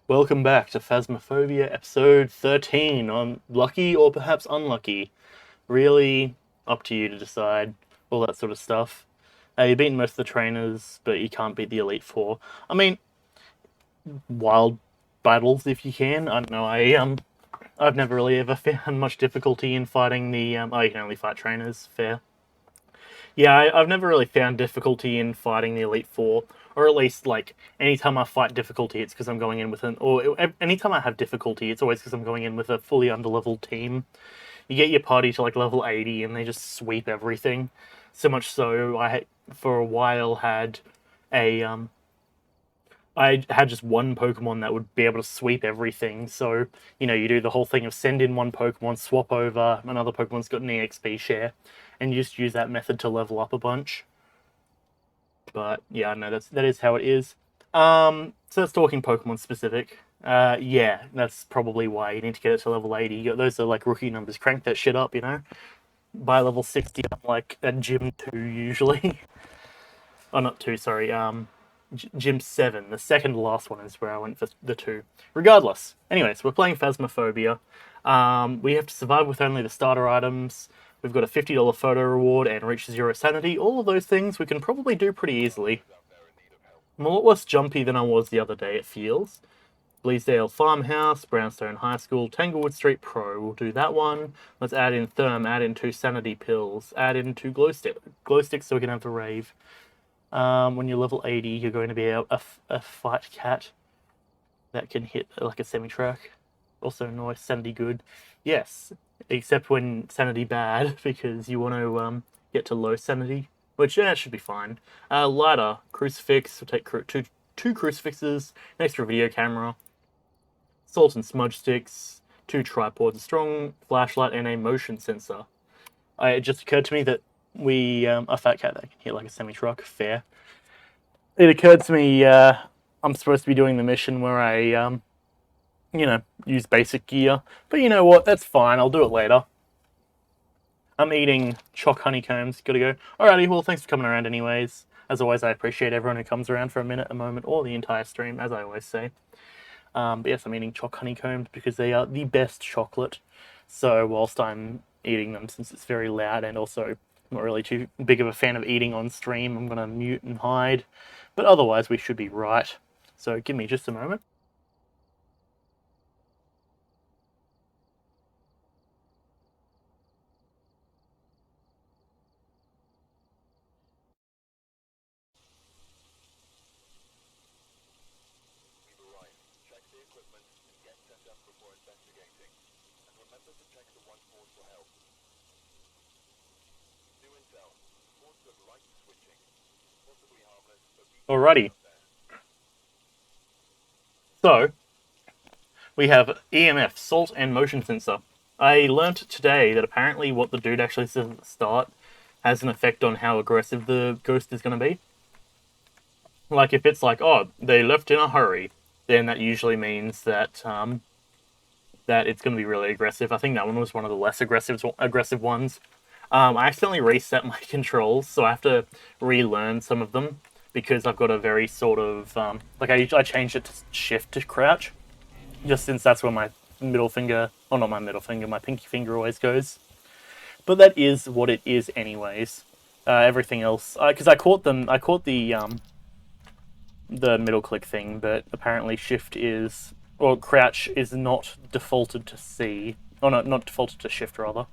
Welcome back to Phasmophobia episode 13 on lucky or perhaps unlucky. Really up to you to decide, all that sort of stuff. You've beaten most of the trainers, but you can't beat the Elite Four. I mean, wild battles if you can. I don't know, I've never really ever found much difficulty in fighting the, oh, you can only fight trainers, fair. Yeah, I've never really found difficulty in fighting the Elite Four, or at least like anytime I fight difficulty, it's because I'm going in with anytime I have difficulty, it's always because I'm going in with a fully underleveled team. You get your party to like level 80, and they just sweep everything. So much so, for a while a I had just one Pokemon that would be able to sweep everything. So, you do the whole thing of send in one Pokemon, swap over, another Pokemon's got an EXP share, and you just use that method to level up a bunch. But yeah, no, that is how it is. So that's talking Pokemon specific. Yeah, that's probably why you need to get it to level 80. Those are like rookie numbers. Crank that shit up, By level 60, I'm like at Gym 2 usually. Oh, not 2, sorry. Gym 7. The second to last one is where I went for the 2. Regardless. Anyways, we're playing Phasmophobia. We have to survive with only the starter items. We've got a $50 photo reward and reach 0 sanity. All of those things we can probably do pretty easily. I'm a lot less jumpy than I was the other day, it feels. Bleasdale Farmhouse, Brownstone High School, Tanglewood Street Pro. We'll do that one. Let's add in Therm, add in 2 sanity pills, add in 2 glow sticks so we can have the rave. When you're level 80, you're going to be a fight cat that can hit like a semi-track. Also nice, sanity good. Yes, except when sanity bad, because you want to get to low sanity, which should be fine. Lighter, crucifix, we'll take two crucifixes, an extra video camera, salt and smudge sticks, 2 tripods, a strong flashlight, and a motion sensor. It just occurred to me that a fat cat that can hit like a semi-truck, fair. It occurred to me I'm supposed to be doing the mission where I use basic gear. But you know what? That's fine. I'll do it later. I'm eating choc honeycombs. Gotta go. Alrighty, well, thanks for coming around anyways. As always, I appreciate everyone who comes around for a minute, a moment, or the entire stream, as I always say. But yes, I'm eating choc honeycombs because they are the best chocolate. So whilst I'm eating them, since it's very loud and also I'm not really too big of a fan of eating on stream, I'm going to mute and hide. But otherwise, we should be right. So give me just a moment. Alrighty. So, we have EMF, salt and motion sensor. I learnt today that apparently what the dude actually says at the start has an effect on how aggressive the ghost is going to be. Like, if it's like, oh, they left in a hurry, then that usually means that that it's going to be really aggressive. I think that one was one of the less aggressive ones. I accidentally reset my controls, so I have to relearn some of them because I've got a very sort of I changed it to shift to crouch, just since that's where my middle finger, well, not my middle finger, my pinky finger always goes. But that is what it is, anyways. Everything else, because I caught the middle click thing, but apparently shift is, or crouch is not defaulted to C, or not defaulted to shift rather.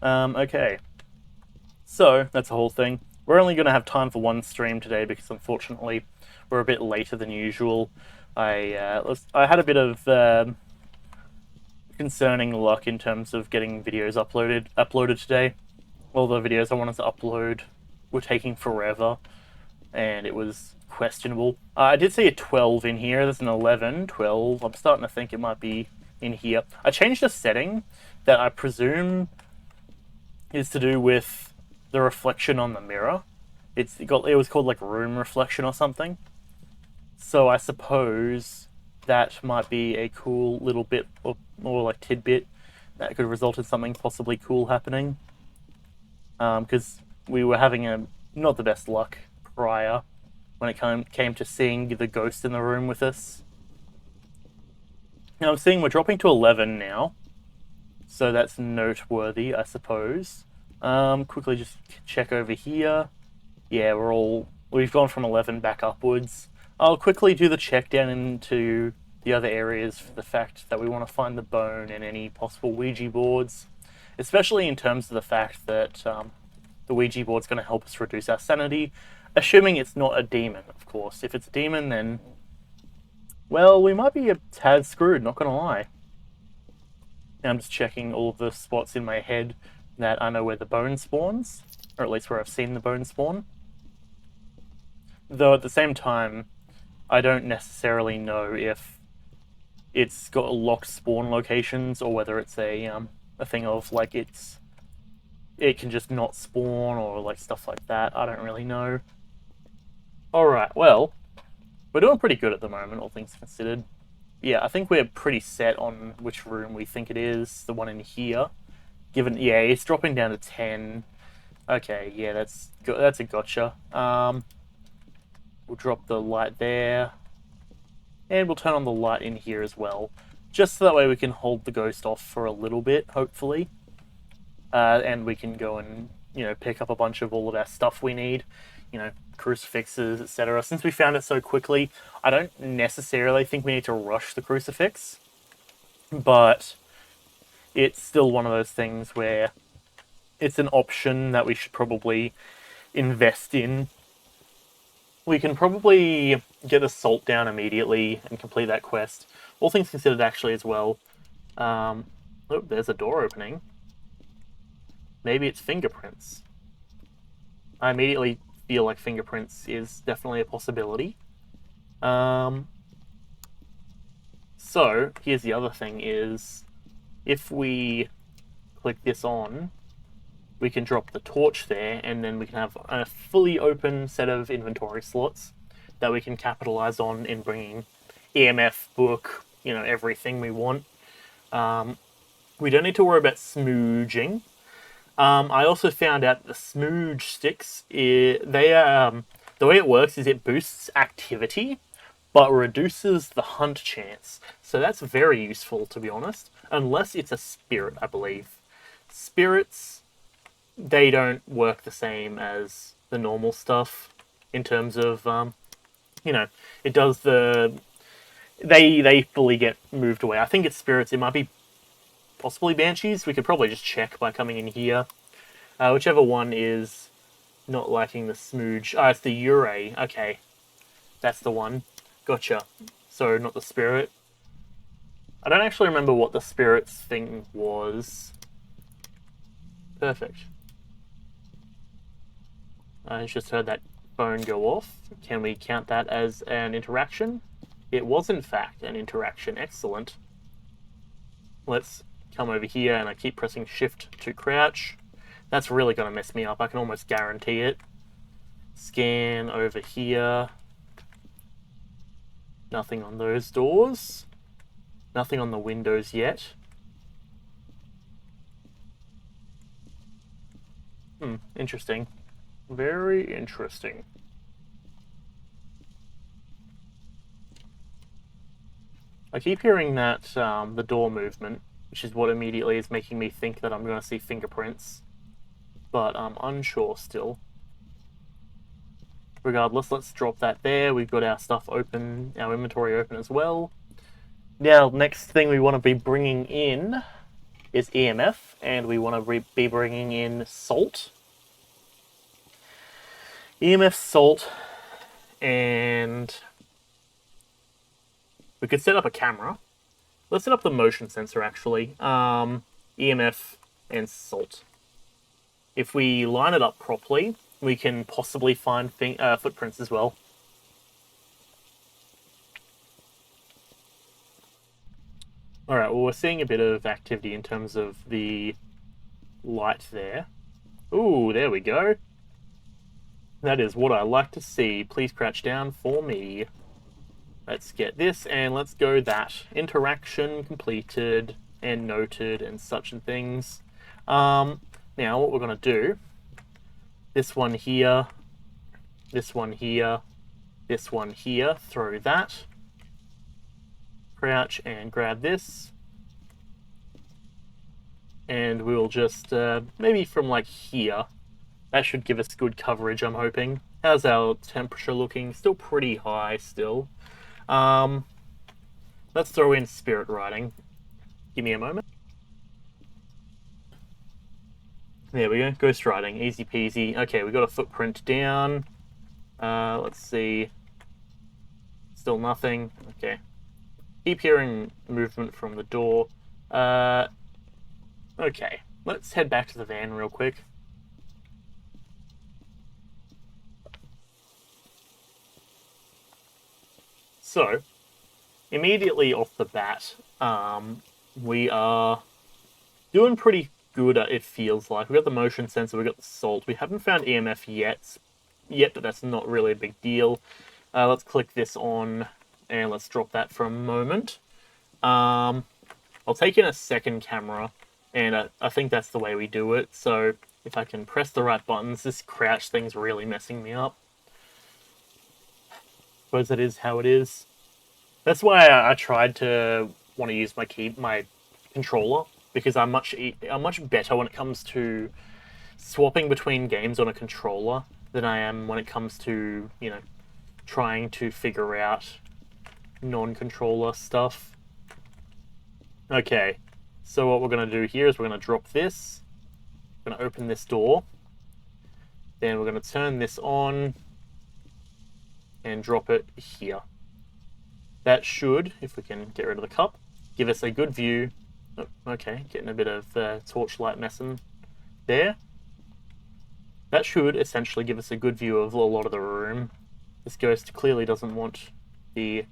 Okay. So, that's the whole thing. We're only going to have time for one stream today because unfortunately we're a bit later than usual. I had a bit of concerning luck in terms of getting videos uploaded today. All the videos I wanted to upload were taking forever, and it was questionable. I did see a 12 in here. There's an 11, 12. I'm starting to think it might be in here. I changed a setting that I presume is to do with the reflection on the mirror. It was called like room reflection or something. So I suppose that might be a cool little bit or like tidbit that could result in something possibly cool happening. Because we were having not the best luck prior when it came to seeing the ghost in the room with us. Now I'm seeing we're dropping to 11 now, so that's noteworthy, I suppose. Quickly just check over here. Yeah, we've gone from 11 back upwards. I'll quickly do the check down into the other areas for the fact that we want to find the bone and any possible Ouija boards, especially in terms of the fact that the Ouija board's going to help us reduce our sanity, assuming it's not a demon, of course. If it's a demon, then, well, we might be a tad screwed, not going to lie. Now I'm just checking all of the spots in my head that I know where the bone spawns, or at least where I've seen the bone spawn. Though at the same time, I don't necessarily know if it's got locked spawn locations or whether it's a thing of like it can just not spawn or like stuff like that. I don't really know. Alright, well, we're doing pretty good at the moment, all things considered. Yeah, I think we're pretty set on which room we think it is, the one in here. Given, yeah, it's dropping down to 10. Okay, yeah, that's a gotcha. We'll drop the light there. And we'll turn on the light in here as well. Just so that way we can hold the ghost off for a little bit, hopefully. And we can go and, pick up a bunch of all of our stuff we need. Crucifixes, etc. Since we found it so quickly, I don't necessarily think we need to rush the crucifix. But it's still one of those things where it's an option that we should probably invest in. We can probably get the salt down immediately and complete that quest. All things considered, actually, as well. Oh, there's a door opening. Maybe it's fingerprints. I immediately feel like fingerprints is definitely a possibility. So, here's the other thing is, if we click this on, we can drop the torch there, and then we can have a fully open set of inventory slots that we can capitalize on in bringing EMF, book, everything we want. We don't need to worry about smooging. I also found out that the smooge sticks, the way it works is it boosts activity, but reduces the hunt chance. So that's very useful, to be honest. Unless it's a spirit, I believe. Spirits, they don't work the same as the normal stuff in terms of, it does they fully get moved away. I think it's spirits. It might be possibly banshees. We could probably just check by coming in here. Whichever one is not liking the smooge. Ah, it's the Ure. Okay. That's the one. Gotcha. So, not the spirit. I don't actually remember what the spirit's thing was. Perfect. I just heard that phone go off. Can we count that as an interaction? It was, in fact, an interaction. Excellent. Let's come over here, and I keep pressing shift to crouch. That's really going to mess me up. I can almost guarantee it. Scan over here. Nothing on those doors. Nothing on the windows yet. Interesting. Very interesting. I keep hearing that the door movement, which is what immediately is making me think that I'm going to see fingerprints. But I'm unsure still. Regardless, let's drop that there. We've got our stuff open, our inventory open as well. Now, next thing we want to be bringing in is EMF, and we want to be bringing in salt. EMF, salt, and we could set up a camera. Let's set up the motion sensor, actually. EMF and salt. If we line it up properly, we can possibly find footprints as well. Alright, well, we're seeing a bit of activity in terms of the light there. Ooh, there we go. That is what I like to see. Please crouch down for me. Let's get this, and let's go that. Interaction completed, and noted, and such and things. Now, what we're going to do, this one here, this one here, this one here, throw that. crouch and grab this. And we'll just, maybe from like here, that should give us good coverage, I'm hoping. How's our temperature looking? Still pretty high still. Let's throw in spirit riding. Give me a moment. There we go, ghost riding, easy peasy. Okay, we got a footprint down. Let's see. Still nothing. Okay. Keep hearing movement from the door. Okay, let's head back to the van real quick. So, immediately off the bat, we are doing pretty good, it feels like. We got the motion sensor, we got the salt. We haven't found EMF yet, but that's not really a big deal. Let's click this on, and let's drop that for a moment. I'll take in a second camera, and I think that's the way we do it. So if I can press the right buttons, this crouch thing's really messing me up. Suppose it is how it is. That's why I tried to want to use my controller, because I'm much better when it comes to swapping between games on a controller than I am when it comes to, you know, trying to figure out non-controller stuff. Okay, so what we're going to do here is we're going to drop this, we're going to open this door, then we're going to turn this on and drop it here. That should, if we can get rid of the cup, give us a good view. Oh, okay, getting a bit of torchlight messing there. That should essentially give us a good view of a lot of the room. This ghost clearly doesn't want the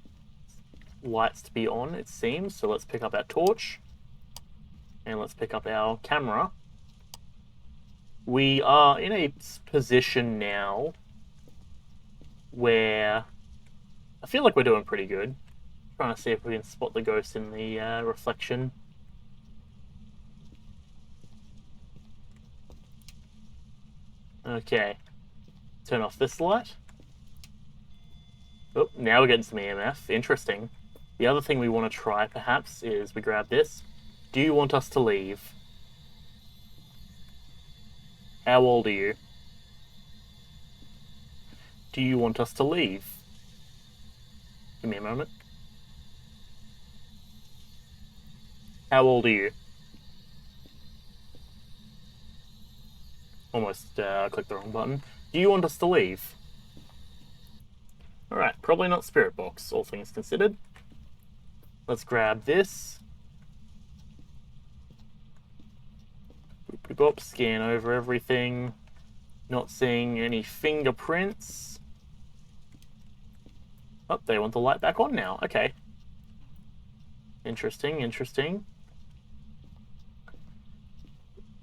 lights to be on, it seems, so let's pick up our torch and let's pick up our camera. We are in a position now where I feel like we're doing pretty good. Trying to see if we can spot the ghost in the reflection. Okay, turn off this light. Oh, now we're getting some EMF. Interesting. The other thing we want to try, perhaps, is we grab this. Do you want us to leave? How old are you? Do you want us to leave? Give me a moment. How old are you? Almost clicked the wrong button. Do you want us to leave? Alright, probably not spirit box, all things considered. Let's grab this. Boop, boop, scan over everything. Not seeing any fingerprints. Oh, they want the light back on now. Okay. Interesting, interesting.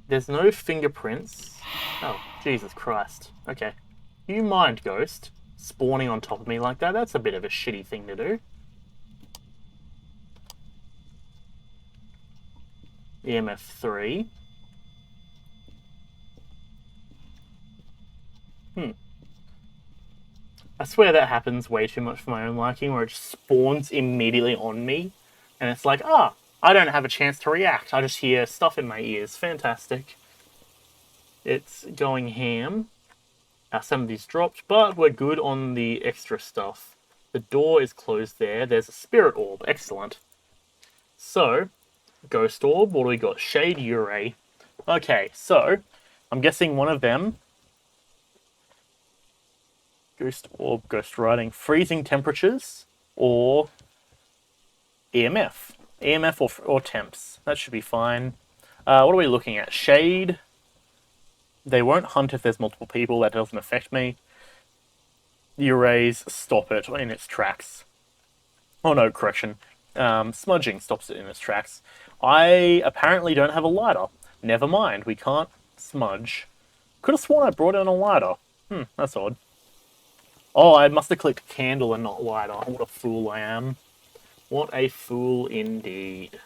There's no fingerprints. Oh, Jesus Christ. Okay. Do you mind, ghost, spawning on top of me like that? That's a bit of a shitty thing to do. EMF 3. I swear that happens way too much for my own liking, where it just spawns immediately on me. And it's like, I don't have a chance to react. I just hear stuff in my ears. Fantastic. It's going ham. Some of these dropped, but we're good on the extra stuff. The door is closed there. There's a spirit orb. Excellent. So, ghost orb. What do we got? Shade Ure. Okay, so I'm guessing one of them. Ghost orb, ghost riding, freezing temperatures, or EMF. EMF or temps. That should be fine. What are we looking at? Shade. They won't hunt if there's multiple people. That doesn't affect me. Erase, stop it in its tracks. Oh no, correction. Smudging stops it in its tracks. I apparently don't have a lighter. Never mind, we can't smudge. Could have sworn I brought in a lighter. That's odd. Oh, I must have clicked candle and not lighter. What a fool I am. What a fool indeed.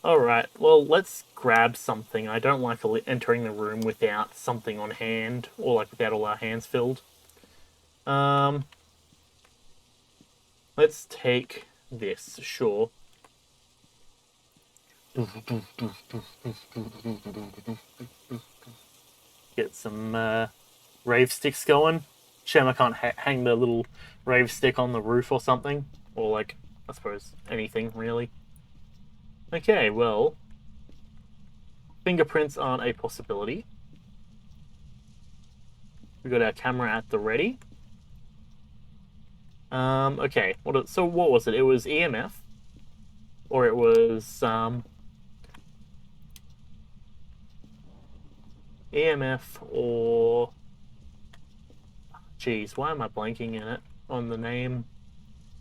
Alright, well, let's grab something. I don't like entering the room without something on hand, or like without all our hands filled. Let's take this, sure. Get some rave sticks going. Shame I can't hang the little rave stick on the roof or something. Or, like, I suppose anything, really. Okay, well, fingerprints aren't a possibility. We got our camera at the ready. Okay, so what was it? It was EMF? Or it was, EMF or... Geez, why am I blanking in it on the name?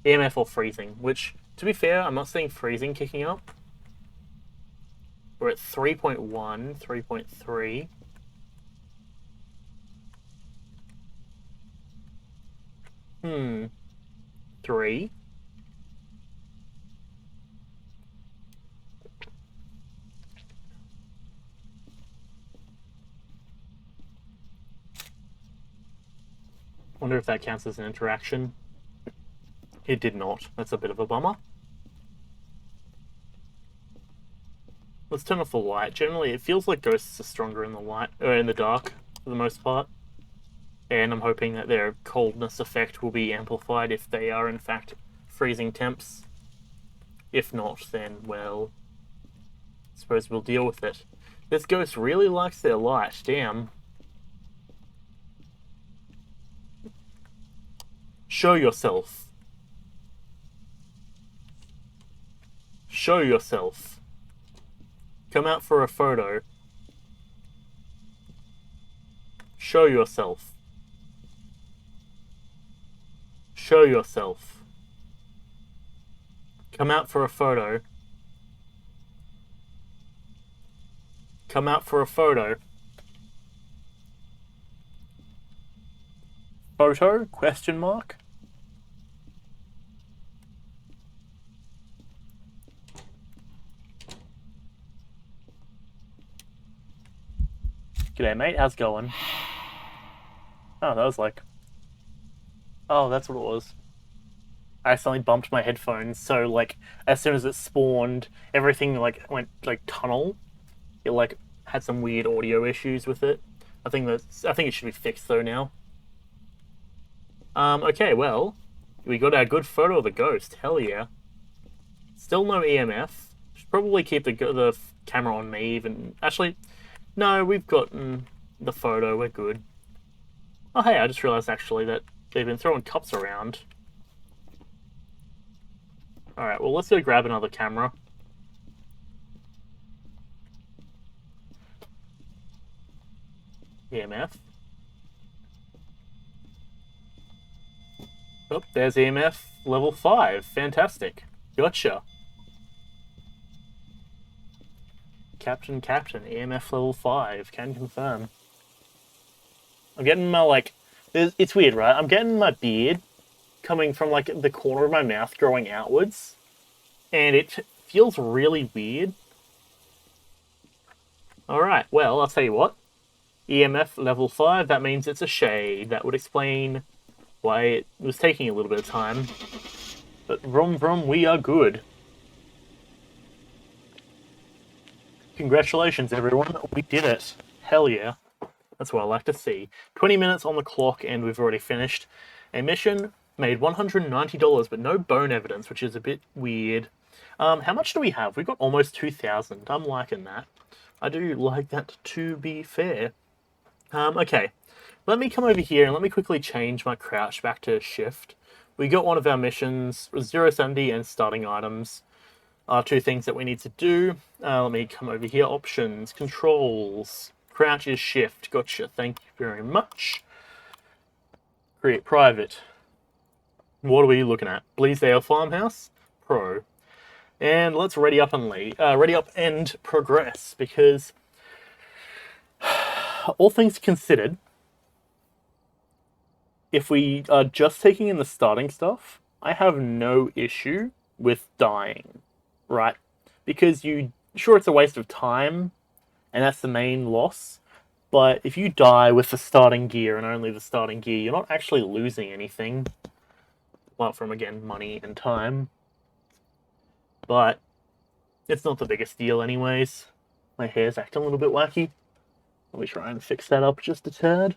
EMF or freezing, which, to be fair, I'm not seeing freezing kicking up. We're at 3.1, 3.3. Hmm. 3. Wonder if that counts as an interaction. It did not. That's a bit of a bummer. Let's turn off the light. Generally, it feels like ghosts are stronger in the light, or in the dark, for the most part. And I'm hoping that their coldness effect will be amplified if they are, in fact, freezing temps. If not, then, well, I suppose we'll deal with it. This ghost really likes their light, damn. Show yourself. Show yourself. Come out for a photo. Show yourself. Show yourself. Come out for a photo. Come out for a photo. Photo? Question mark? G'day, mate. How's it going? Oh, that was like... Oh, that's what it was. I accidentally bumped my headphones, so, like, as soon as it spawned, everything, like, went, like, tunnel. It, like, had some weird audio issues with it. I think it should be fixed, though, now. Okay, well, we got our good photo of the ghost. Hell yeah. Still no EMF. Should probably keep the camera on me, even... Actually... No, we've gotten the photo, we're good. Oh hey, I just realised actually that they've been throwing cups around. Alright, well let's go grab another camera. EMF. Oh, there's EMF level 5. Fantastic. Gotcha. Captain, EMF level 5, can confirm. I'm getting my, like... It's weird, right? I'm getting my beard coming from, like, the corner of my mouth growing outwards. And it feels really weird. Alright, well, I'll tell you what. EMF level 5, that means it's a shade. That would explain why it was taking a little bit of time. But vroom vroom, we are good. Congratulations, everyone. We did it. Hell yeah. That's what I like to see. 20 minutes on the clock, and we've already finished a mission. Made $190, but no bone evidence, which is a bit weird. How much do we have? We've got almost 2,000. I'm liking that. I do like that, to be fair. Okay. Let me come over here and let me quickly change my crouch back to shift. We got one of our missions, 070 and starting items. Are two things that we need to do. Let me come over here. Options, controls, crouch is shift. Gotcha. Thank you very much. Create private. What are we looking at? Bleasdale Farmhouse Pro. And let's ready up and progress, because all things considered, if we are just taking in the starting stuff, I have no issue with dying. Right? Because sure, it's a waste of time, and that's the main loss, but if you die with the starting gear and only the starting gear, you're not actually losing anything, apart from, again, money and time. but it's not the biggest deal anyways. My hair's acting a little bit wacky. Let me try and fix that up just a tad.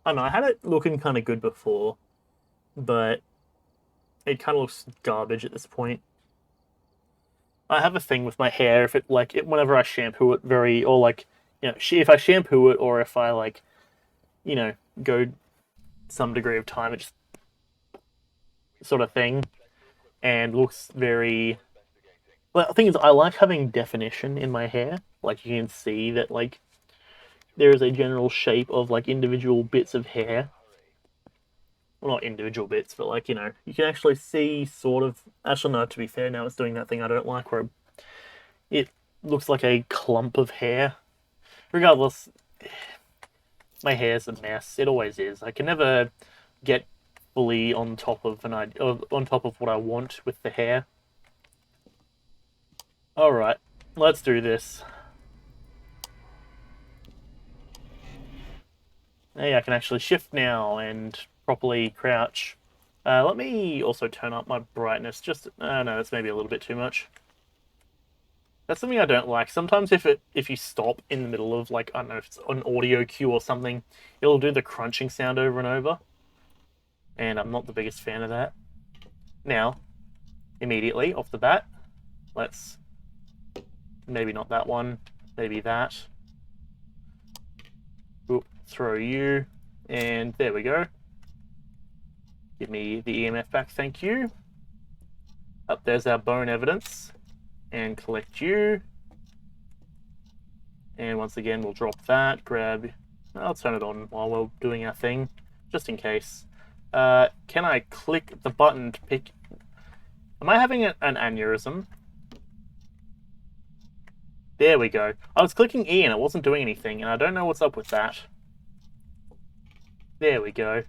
I don't know, I had it looking kind of good before, but it kind of looks garbage at this point. I have a thing with my hair, if it like it, whenever I shampoo it or like, if I shampoo it or if I like, go some degree of time, it just sort of thing, and looks very. Well, the thing is, I like having definition in my hair. Like you can see that like there is a general shape of like individual bits of hair. Well, not individual bits, but like, you can actually see sort of. Actually, no, to be fair, now it's doing that thing I don't like where it looks like a clump of hair. Regardless, my hair's a mess. It always is. I can never get fully on top of on top of what I want with the hair. All right, let's do this. Hey, I can actually shift now and properly crouch. Let me also turn up my brightness. Just no, that's maybe a little bit too much. That's something I don't like. Sometimes if you stop in the middle of like, I don't know, if it's an audio cue or something, it'll do the crunching sound over and over. And I'm not the biggest fan of that. Now, immediately off the bat, let's maybe not that one, maybe that. Oop, throw you, and there we go. Give me the EMF back, thank you. Up there's our bone evidence. And collect you. And once again, we'll drop that, grab. I'll turn it on while we're doing our thing, just in case. Can I click the button to pick? Am I having an aneurysm? There we go. I was clicking E and it wasn't doing anything, and I don't know what's up with that. There we go.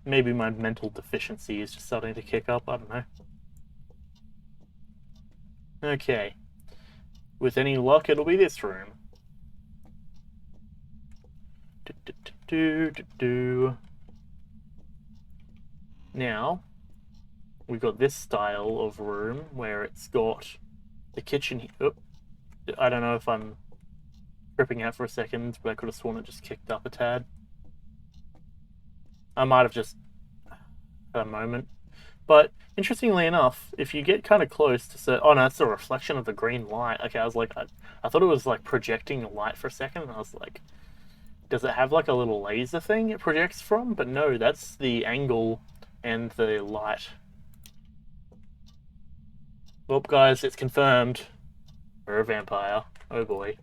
Maybe my mental deficiency is just starting to kick up, I don't know. Okay. With any luck, it'll be this room. Now, we've got this style of room where it's got the kitchen here. Oh, I don't know if I'm tripping out for a second, but I could have sworn it just kicked up a tad. I might have just had a moment. But interestingly enough, if you get kind of close to oh no, it's a reflection of the green light. Okay, I was like, I thought it was like projecting a light for a second, and I was like, does it have like a little laser thing it projects from? But no, that's the angle and the light. Well, guys, it's confirmed. We're a vampire. Oh boy.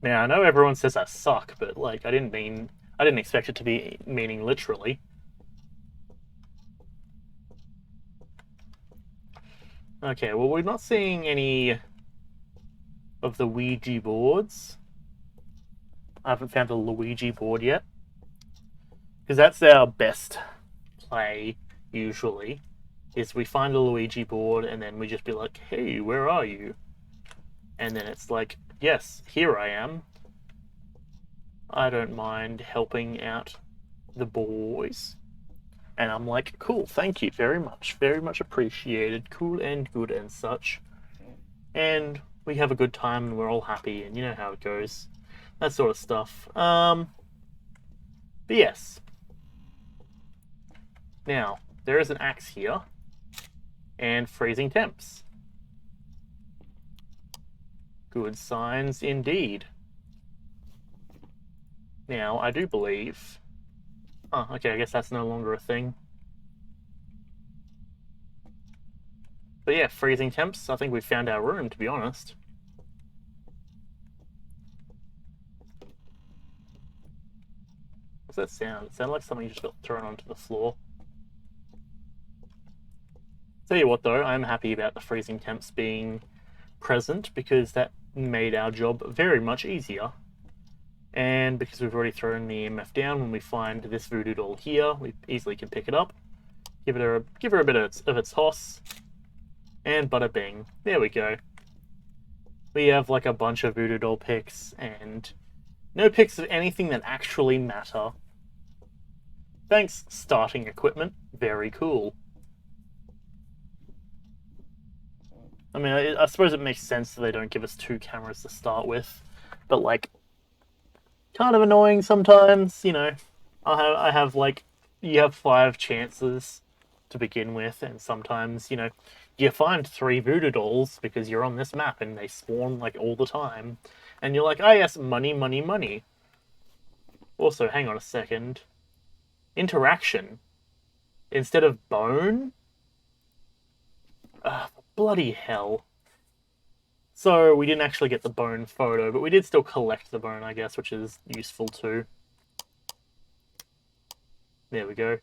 Now, I know everyone says I suck, but like I didn't expect it to be meaning literally. Okay, well, we're not seeing any of the Ouija boards. I haven't found a Luigi board yet. Because that's our best play, usually, is we find a Luigi board and then we just be like, hey, where are you? And then it's like, yes, here I am. I don't mind helping out the boys. And I'm like, cool, thank you very much appreciated, cool and good and such. And we have a good time and we're all happy and you know how it goes. That sort of stuff. But yes. Now, there is an axe here. And freezing temps. Good signs indeed. Now, I do believe... Oh, okay, I guess that's no longer a thing. But yeah, freezing temps. I think we've found our room, to be honest. What's that sound? It sounded like something just got thrown onto the floor. Tell you what though, I'm happy about the freezing temps being present because that made our job very much easier. And because we've already thrown the EMF down, when we find this voodoo doll here, we easily can pick it up. Give her a bit of a toss. And bada bing. There we go. We have like a bunch of voodoo doll pics, and No pics of anything that actually matter. Thanks, starting equipment. Very cool. I mean, I suppose it makes sense that they don't give us 2 cameras to start with, but like, kind of annoying sometimes. You know, I have like, you have 5 chances to begin with, and sometimes you find 3 voodoo dolls because you're on this map and they spawn like all the time, and you're like, oh yes, money, money, money. Also, hang on a second. Interaction instead of bone. Bloody hell. So we didn't actually get the bone photo, but we did still collect the bone, I guess, which is useful too. There we go.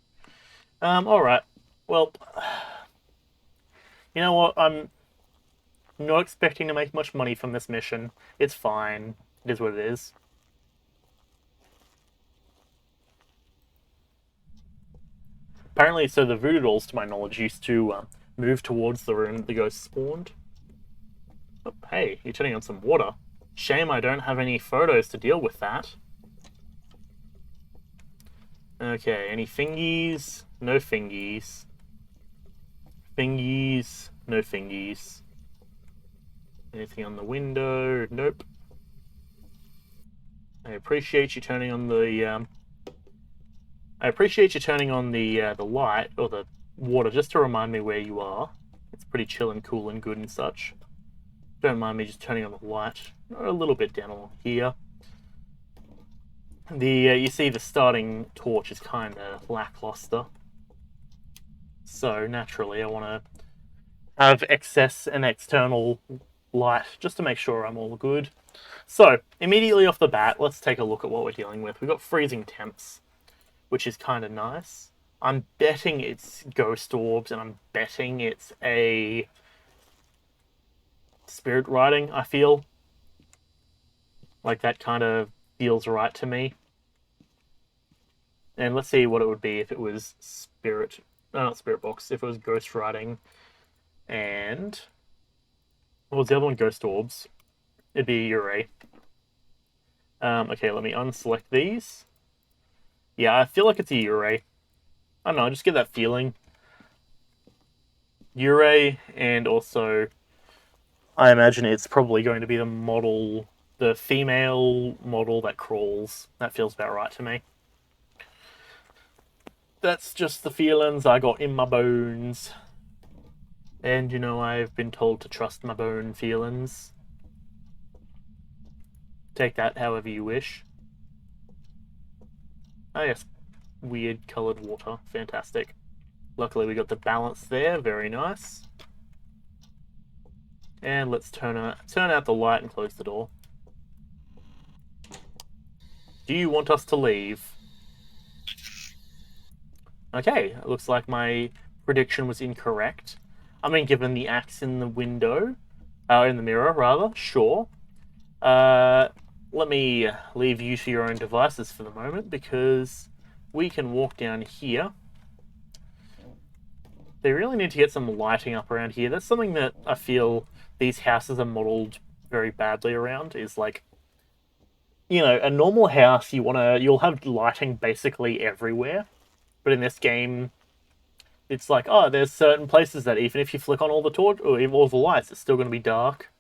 Alright. Well, you know what? I'm not expecting to make much money from this mission. It's fine. It is what it is. Apparently, so the voodoo dolls, to my knowledge, used to move towards the room the ghost spawned. Oh, hey, you're turning on some water. Shame I don't have any photos to deal with that. Okay, any fingies? No fingies. Fingies? No fingies. Anything on the window? Nope. I appreciate you turning on the the light or the water just to remind me where you are. It's pretty chill and cool and good and such. Don't mind me just turning on the light a little bit down along here. You see the starting torch is kind of lackluster, so naturally I want to have excess and external light just to make sure I'm all good. So immediately off the bat, let's take a look at what we're dealing with. We've got freezing temps, which is kind of nice. I'm betting it's ghost orbs, and I'm betting it's a spirit riding. I feel like that kind of feels right to me. And let's see what it would be if it was spirit, no, not spirit box, if it was ghost riding. And what was the other one? Ghost orbs. It'd be Ure. Okay, let me unselect these. Yeah, I feel like it's a Ure. I don't know, I just get that feeling. Ure, and also I imagine it's probably going to be the model, the female model that crawls. That feels about right to me. That's just the feelings I got in my bones. And I've been told to trust my bone feelings. Take that however you wish. Oh yes, weird coloured water. Fantastic. Luckily we got the balance there. Very nice. And let's turn out the light and close the door. Do you want us to leave? Okay, it looks like my prediction was incorrect. I mean, given the axe in the window, in the mirror rather, sure. Let me leave you to your own devices for the moment, because we can walk down here. They really need to get some lighting up around here. That's something that I feel these houses are modeled very badly around, is like, a normal house, you'll have lighting basically everywhere. But in this game, it's like, oh, there's certain places that even if you flick on all the torch or even all the lights, it's still going to be dark.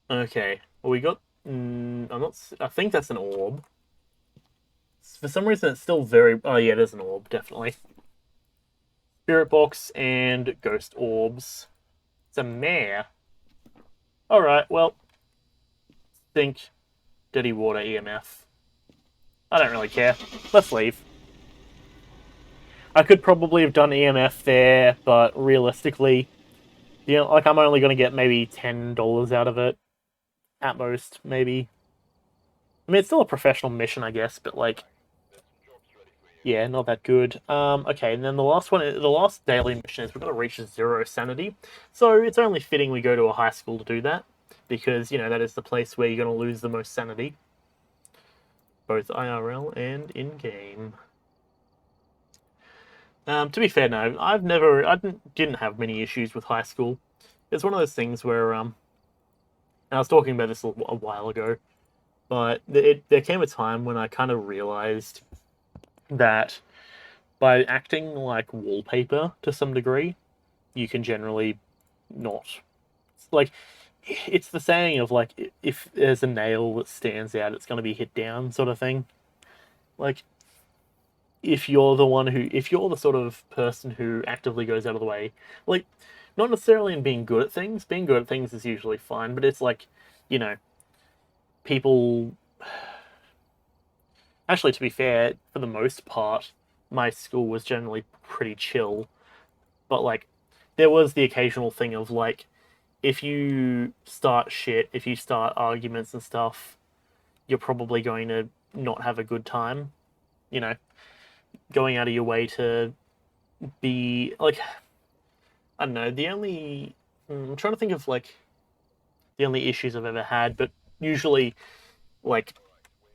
Okay, well, we got. I think that's an orb. For some reason, it's still very. Oh yeah, there's an orb, definitely. Spirit box and ghost orbs. It's a mare. All right, well, think dirty water EMF. I don't really care. Let's leave. I could probably have done EMF there, but realistically, like I'm only going to get maybe $10 out of it. At most, maybe. I mean, it's still a professional mission, I guess, but like, yeah, not that good. Okay, and then the last daily mission is we've got to reach 0 sanity. So it's only fitting we go to a high school to do that, because, that is the place where you're going to lose the most sanity. Both IRL and in-game. To be fair, no, I didn't have many issues with high school. It's one of those things where, And I was talking about this a while ago, but there came a time when I kind of realized that by acting like wallpaper to some degree, you can generally not, like, it's the saying of like, if there's a nail that stands out, it's going to be hit down, sort of thing. Like, if you're the sort of person who actively goes out of the way, like, not necessarily in being good at things. Being good at things is usually fine, but it's like, you know, people. Actually, to be fair, for the most part, my school was generally pretty chill. But like, there was the occasional thing of like, if you start shit, if you start arguments and stuff, you're probably going to not have a good time. You know, going out of your way to be like, I don't know. I'm trying to think of like the only issues I've ever had, but usually like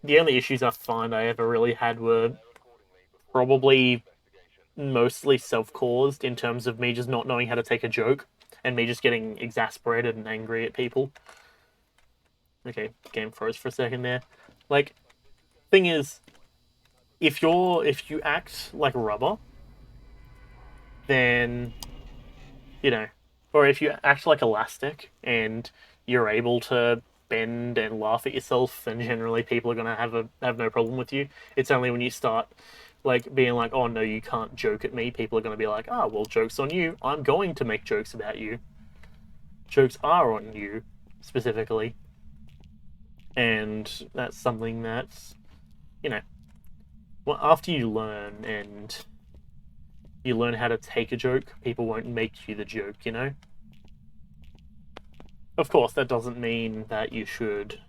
the only issues I find I ever really had were probably mostly self-caused in terms of me just not knowing how to take a joke and me just getting exasperated and angry at people. Okay, game froze for a second there. Like, thing is, if you act like rubber, then you know, or if you act like elastic and you're able to bend and laugh at yourself, then generally people are gonna have no problem with you. It's only when you start like being like, oh no, you can't joke at me, people are gonna be like, ah, well, joke's on you. I'm going to make jokes about you. Jokes are on you specifically, and that's something that's, you know, well, after you learn and you learn how to take a joke, people won't make you the joke, you know? Of course, that doesn't mean that you should,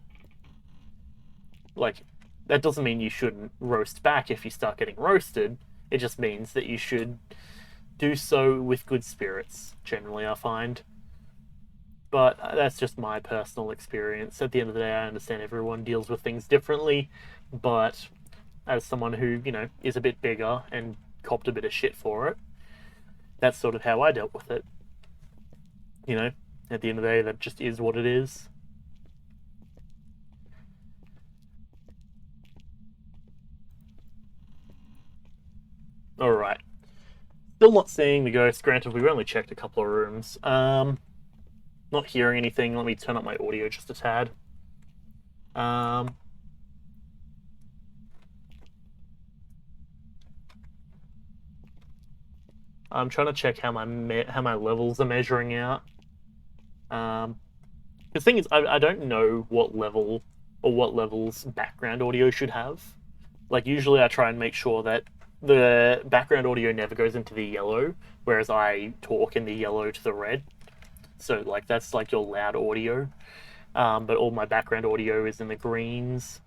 like, that doesn't mean you shouldn't roast back if you start getting roasted. It just means that you should do so with good spirits, generally, I find. But that's just my personal experience. At the end of the day, I understand everyone deals with things differently, but as someone who, you know, is a bit bigger and copped a bit of shit for it, that's sort of how I dealt with it. You know, at the end of the day, that just is what it is. Alright. Still not seeing the ghost. Granted, we've only checked a couple of rooms. Not hearing anything. Let me turn up my audio just a tad. I'm trying to check how my levels are measuring out. The thing is, I don't know what level or what levels background audio should have. Like, usually I try and make sure that the background audio never goes into the yellow, whereas I talk in the yellow to the red. So, like, that's like your loud audio. But all my background audio is in the greens.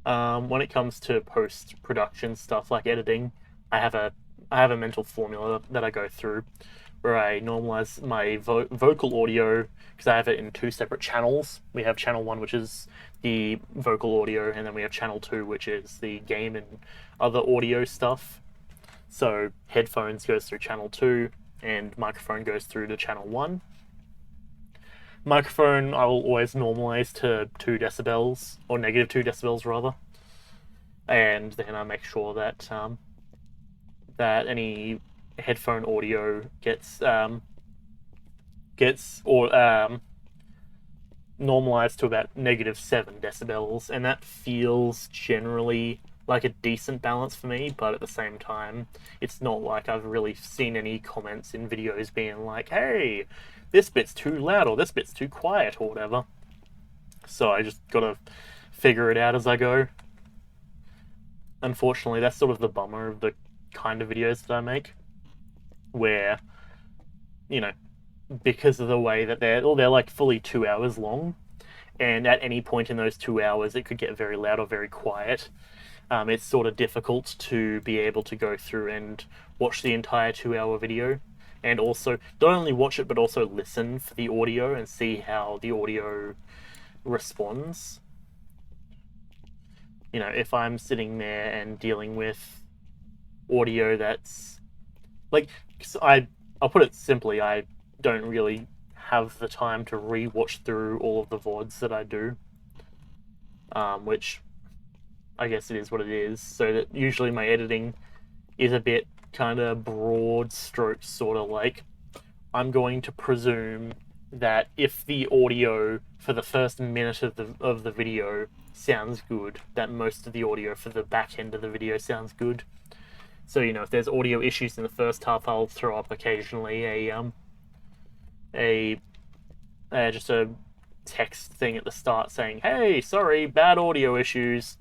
When it comes to post-production stuff like editing, I have a mental formula that I go through where I normalize my vocal audio because I have it in two separate channels. We have channel 1, which is the vocal audio, and then we have channel 2, which is the game and other audio stuff. So headphones goes through channel 2 and microphone goes through to channel 1. Microphone I will always normalize to 2 decibels, or negative 2 decibels rather, and then I make sure that that any headphone audio gets normalized to about negative 7 decibels, and that feels generally like a decent balance for me. But at the same time, it's not like I've really seen any comments in videos being like, hey, this bit's too loud or this bit's too quiet or whatever. So I just gotta figure it out as I go. Unfortunately, that's sort of the bummer of the kind of videos that I make, where, you know, because of the way that they're like fully 2 hours long, and at any point in those 2 hours it could get very loud or very quiet. It's sort of difficult to be able to go through and watch the entire 2 hour video, and also not only watch it but also listen for the audio and see how the audio responds. You know, if I'm sitting there and dealing with audio that's like, I'll put it simply, I don't really have the time to re-watch through all of the VODs that I do, which I guess it is what it is. So that usually my editing is a bit kind of broad strokes, sort of like, I'm going to presume that if the audio for the first minute of the video sounds good, that most of the audio for the back end of the video sounds good. So, you know, if there's audio issues in the first half, I'll throw up occasionally just a text thing at the start saying, "Hey, sorry, bad audio issues,"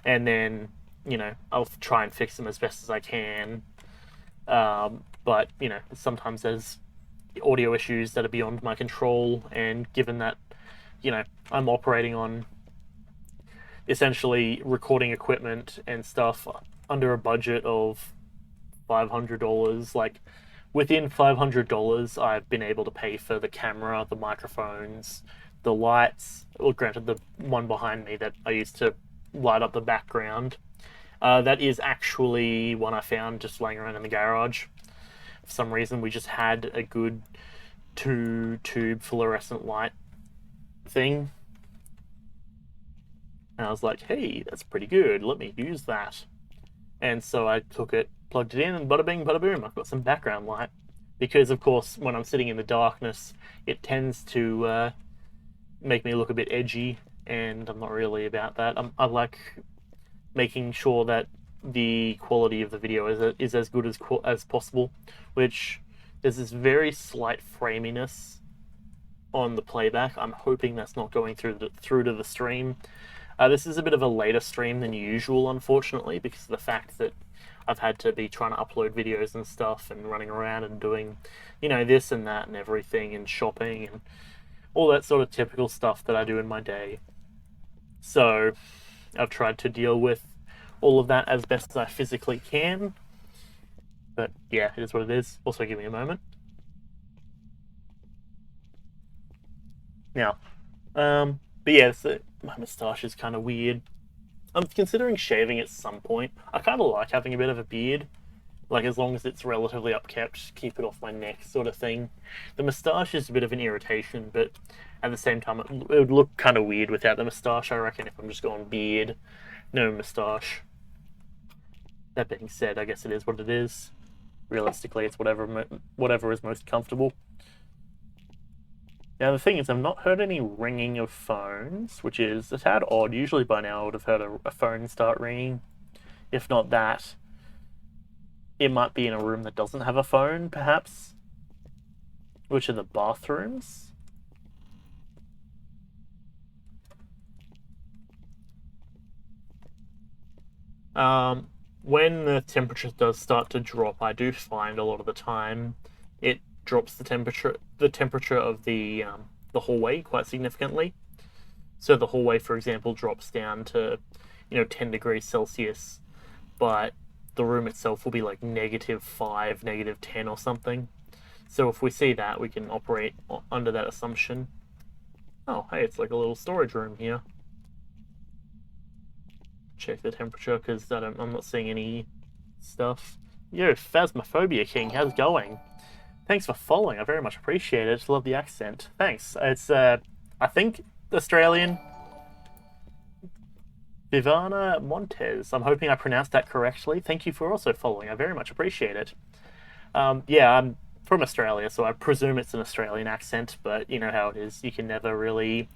and then, you know, I'll try and fix them as best as I can. But, you know, sometimes there's audio issues that are beyond my control, and given that, you know, I'm operating on essentially recording equipment and stuff under a budget of $500, like, within $500, I've been able to pay for the camera, the microphones, the lights. Well, granted, the one behind me that I used to light up the background, that is actually one I found just laying around in the garage. For some reason, we just had a good 2-tube fluorescent light thing, and I was like, hey, that's pretty good, let me use that. And so I took it, plugged it in, and bada bing, bada boom, I've got some background light. Because, of course, when I'm sitting in the darkness, it tends to make me look a bit edgy, and I'm not really about that. I like making sure that the quality of the video is as good as possible, which there's this very slight framiness on the playback. I'm hoping that's not going through to the stream. This is a bit of a later stream than usual, unfortunately, because of the fact that I've had to be trying to upload videos and stuff, and running around and doing, you know, this and that and everything, and shopping and all that sort of typical stuff that I do in my day. So I've tried to deal with all of that as best as I physically can. But yeah, it is what it is. Also, give me a moment. Now, but yeah, so my moustache is kind of weird. I'm considering shaving at some point. I kind of like having a bit of a beard, like, as long as it's relatively upkept, keep it off my neck sort of thing. The moustache is a bit of an irritation, but at the same time, it would look kind of weird without the moustache, I reckon, if I'm just going beard, no moustache. That being said, I guess it is what it is. Realistically, it's whatever is most comfortable. Now, the thing is, I've not heard any ringing of phones, which is a tad odd. Usually by now I would have heard a phone start ringing. If not that, it might be in a room that doesn't have a phone, perhaps. Which are the bathrooms. When the temperature does start to drop, I do find a lot of the time it drops the temperature of the hallway quite significantly. So the hallway, for example, drops down to, you know, 10 degrees Celsius, but the room itself will be like -5, -10 or something. So if we see that, we can operate under that assumption. Oh, hey, it's like a little storage room here. Check the temperature, because I'm not seeing any stuff. Yo, Phasmophobia King, how's it going? Thanks for following, I very much appreciate it. Love the accent. Thanks. It's, I think, Australian. Vivana Montez. I'm hoping I pronounced that correctly. Thank you for also following. I very much appreciate it. Yeah, I'm from Australia, so I presume it's an Australian accent, but you know how it is. You can never really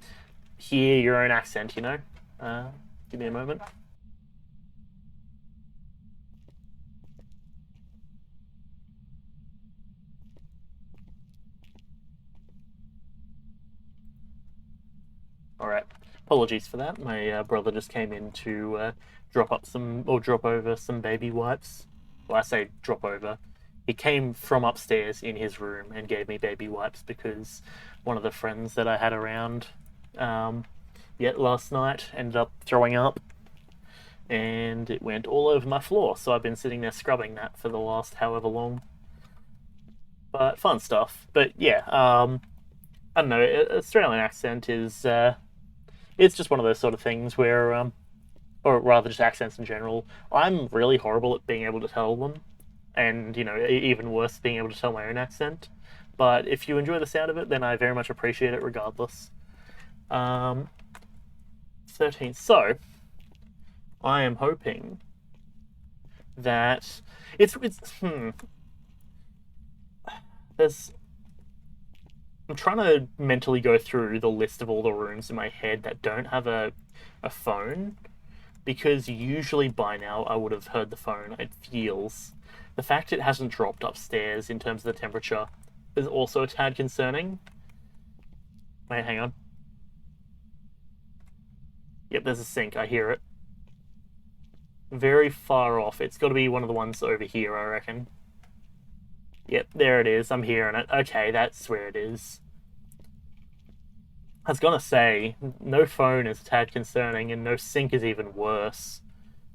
hear your own accent, you know? Give me a moment. Alright, apologies for that. My brother just came in to drop over some baby wipes. Well, I say drop over. He came from upstairs in his room and gave me baby wipes because one of the friends that I had around last night ended up throwing up, and it went all over my floor. So I've been sitting there scrubbing that for the last however long. But fun stuff. But yeah, I don't know. Australian accent is it's just one of those sort of things where, or rather just accents in general, I'm really horrible at being able to tell them, and, you know, even worse, being able to tell my own accent. But if you enjoy the sound of it, then I very much appreciate it regardless. 13. So, I am hoping that it's there's I'm trying to mentally go through the list of all the rooms in my head that don't have a phone, because usually by now I would have heard the phone. It feels the fact it hasn't dropped upstairs in terms of the temperature is also a tad concerning. Wait, hang on. Yep, there's a sink. I hear it. Very far off. It's got to be one of the ones over here, I reckon. Yep, there it is. I'm hearing it. Okay, that's where it is. I was gonna say, no phone is a tad concerning, and no sink is even worse.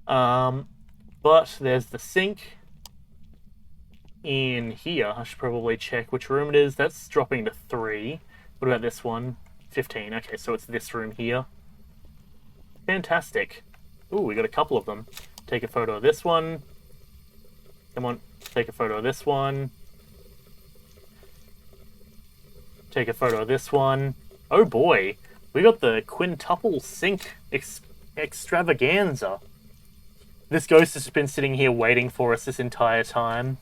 But there's the sink in here. I should probably check which room it is. That's dropping to 3. What about this one? 15. Okay, so it's this room here. Fantastic. Ooh, we got a couple of them. Take a photo of this one. Come on, take a photo of this one. Take a photo of this one. Oh boy, we got the quintuple sink extravaganza. This ghost has been sitting here waiting for us this entire time.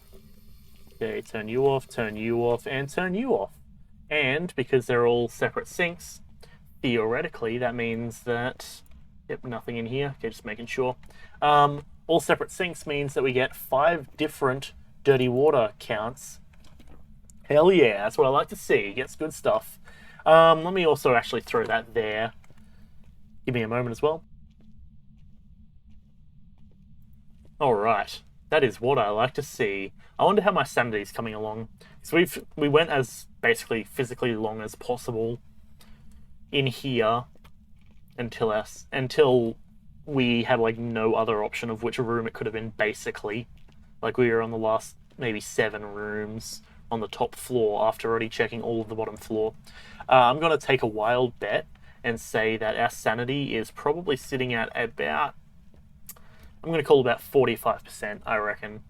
Okay, turn you off, and turn you off. And because they're all separate sinks, theoretically that means that... Yep, nothing in here. Okay, just making sure. All separate sinks means that we get 5 different dirty water counts. Hell yeah, that's what I like to see. Gets good stuff. Let me also actually throw that there. Give me a moment as well. Alright, that is what I like to see. I wonder how my sanity's coming along. So we went as basically physically long as possible in here until we had like no other option of which room it could have been, basically. Like we were on the last maybe 7 rooms on the top floor after already checking all of the bottom floor. I'm going to take a wild bet and say that our sanity is probably sitting at about, I'm going to call about 45%, I reckon.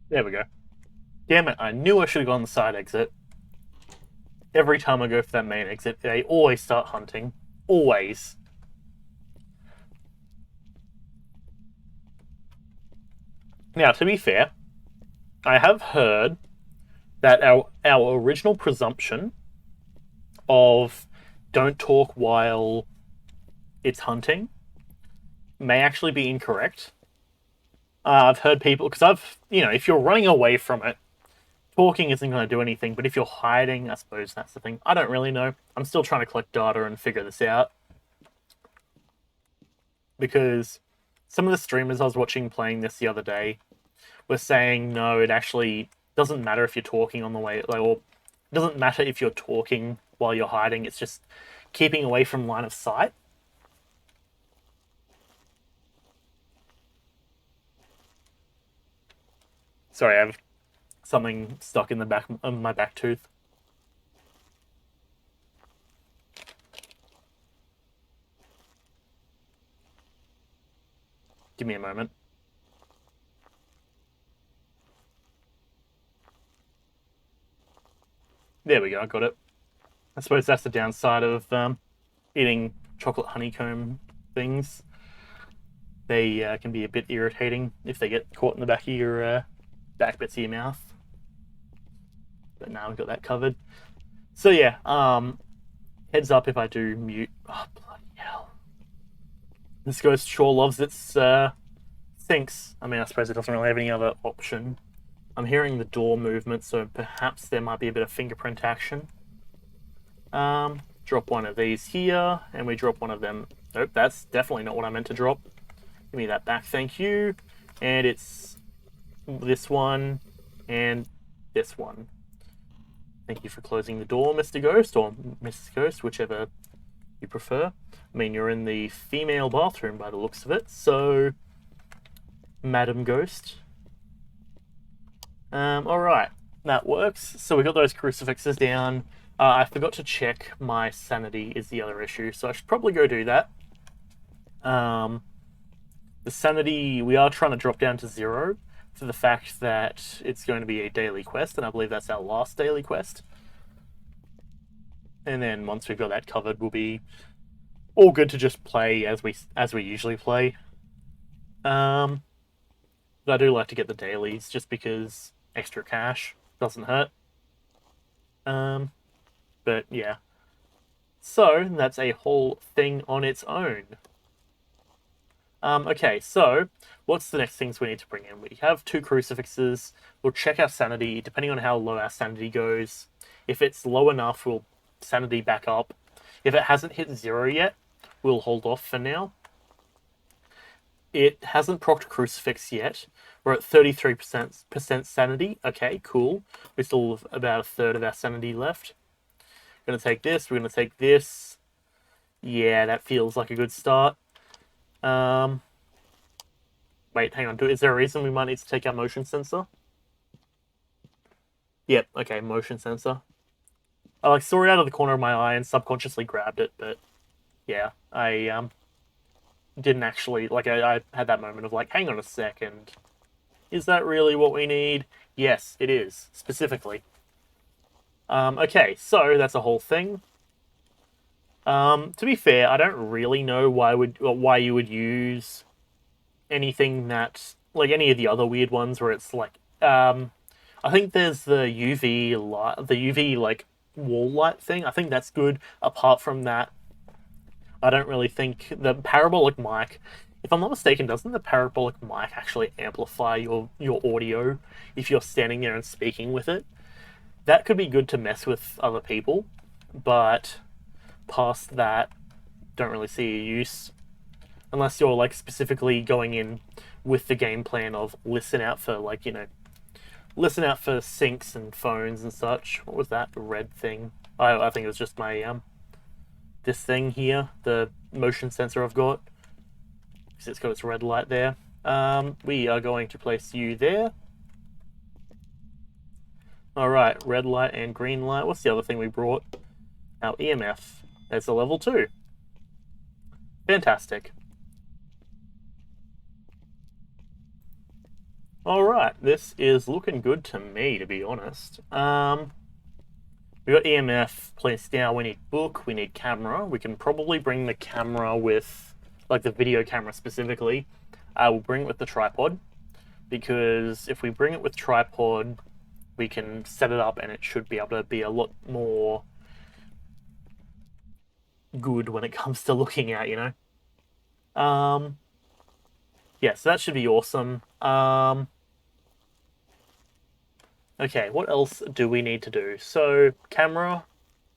There we go. Damn it, I knew I should have gone the side exit. Every time I go for that main exit, they always start hunting. Always. Now, to be fair, I have heard that our original presumption of don't talk while it's hunting may actually be incorrect. I've heard people, because if you're running away from it, talking isn't going to do anything, but if you're hiding, I suppose that's the thing. I don't really know. I'm still trying to collect data and figure this out. Because some of the streamers I was watching playing this the other day were saying, no, it actually doesn't matter if you're talking on the way, or it doesn't matter if you're talking while you're hiding, it's just keeping away from line of sight. Sorry, I have something stuck in the back of my back tooth. Give me a moment. There we go, I got it. I suppose that's the downside of eating chocolate honeycomb things. They can be a bit irritating if they get caught in the back of your back bits of your mouth. But now we've got that covered. So yeah, heads up if I do mute. Oh, bloody hell. This ghost sure loves its sinks. I mean, I suppose it doesn't really have any other option. I'm hearing the door movement, so perhaps there might be a bit of fingerprint action. Drop one of these here, and we drop one of them. Nope, that's definitely not what I meant to drop. Give me that back, thank you. And it's this one and this one. Thank you for closing the door, Mr. Ghost, or Mrs. Ghost, whichever you prefer. I mean, you're in the female bathroom by the looks of it, so Madam Ghost. Alright, that works. So we got those crucifixes down. I forgot to check my sanity is the other issue, so I should probably go do that. The sanity, we are trying to drop down to 0 for the fact that it's going to be a daily quest, and I believe that's our last daily quest. And then once we've got that covered, we'll be all good to just play as we usually play. But I do like to get the dailies just because extra cash doesn't hurt. But yeah. So that's a whole thing on its own. Okay, so what's the next things we need to bring in? We have 2 crucifixes. We'll check our sanity, depending on how low our sanity goes. If it's low enough, we'll sanity back up. If it hasn't hit 0 yet, we'll hold off for now. It hasn't procced crucifix yet. We're at 33% sanity. Okay, cool. We still have about a third of our sanity left. We're going to take this. We're going to take this. Yeah, that feels like a good start. Wait, hang on. Is there a reason we might need to take our motion sensor? Yep, okay, motion sensor. I saw it out of the corner of my eye and subconsciously grabbed it, but yeah, I didn't actually, I had that moment of hang on a second. Is that really what we need? Yes, it is, specifically. Okay, so that's a whole thing. To be fair, I don't really know why you would use anything that any of the other weird ones where it's I think there's the UV light, the UV wall light thing. I think that's good. Apart from that, I don't really think the parabolic mic. If I'm not mistaken, doesn't the parabolic mic actually amplify your audio if you're standing there and speaking with it? That could be good to mess with other people, but past that, don't really see a use. Unless you're specifically going in with the game plan of listen out for listen out for syncs and phones and such. What was that? The red thing? I think it was just my this thing here, the motion sensor I've got, because it's got its red light there. We are going to place you there. Alright, red light and green light. What's the other thing we brought? Our EMF. It's a level 2. Fantastic. Alright, this is looking good to me, to be honest. We got EMF placed down. We need book, we need camera. We can probably bring the camera with, the video camera specifically. We'll bring it with the tripod, because if we bring it with tripod, we can set it up and it should be able to be a lot more good when it comes to looking at, Yeah, so that should be awesome. Okay, what else do we need to do? So, camera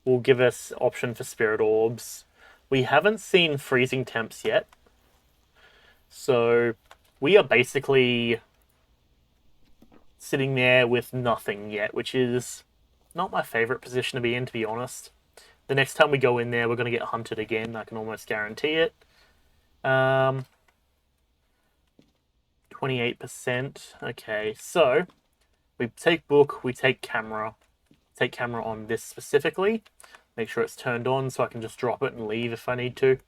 will give us option for spirit orbs. We haven't seen freezing temps yet. So, we are basically sitting there with nothing yet, which is not my favorite position to be in, to be honest. The next time we go in there, we're going to get hunted again. I can almost guarantee it. 28%. Okay, so we take book, we take camera. Take camera on this specifically. Make sure it's turned on so I can just drop it and leave if I need to.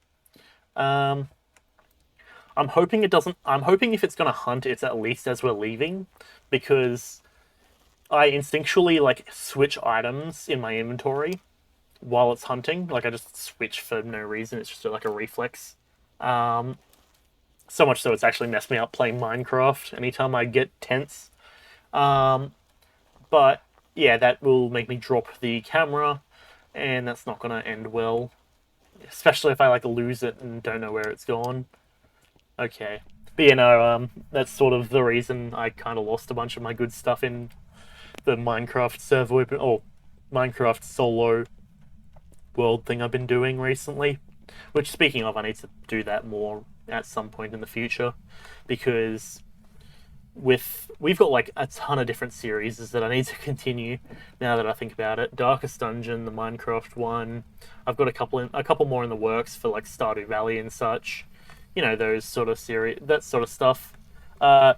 I'm hoping it doesn't. I'm hoping if it's going to hunt, it's at least as we're leaving, because I instinctually switch items in my inventory while it's hunting. I just switch for no reason. It's just a reflex. So much so it's actually messed me up playing Minecraft anytime I get tense. But yeah, that will make me drop the camera. and that's not going to end well. Especially if I like lose it and don't know where it's gone. Okay. But that's sort of the reason I kind of lost a bunch of my good stuff in the Minecraft server open, or Minecraft solo world thing I've been doing recently. Which, speaking of, I need to do that more at some point in the future, because we've got like a ton of different series that I need to continue. Now that I think about it, Darkest Dungeon, the Minecraft one, I've got a couple more in the works for like Stardew Valley and such. You know, those sort of series, that sort of stuff. Uh,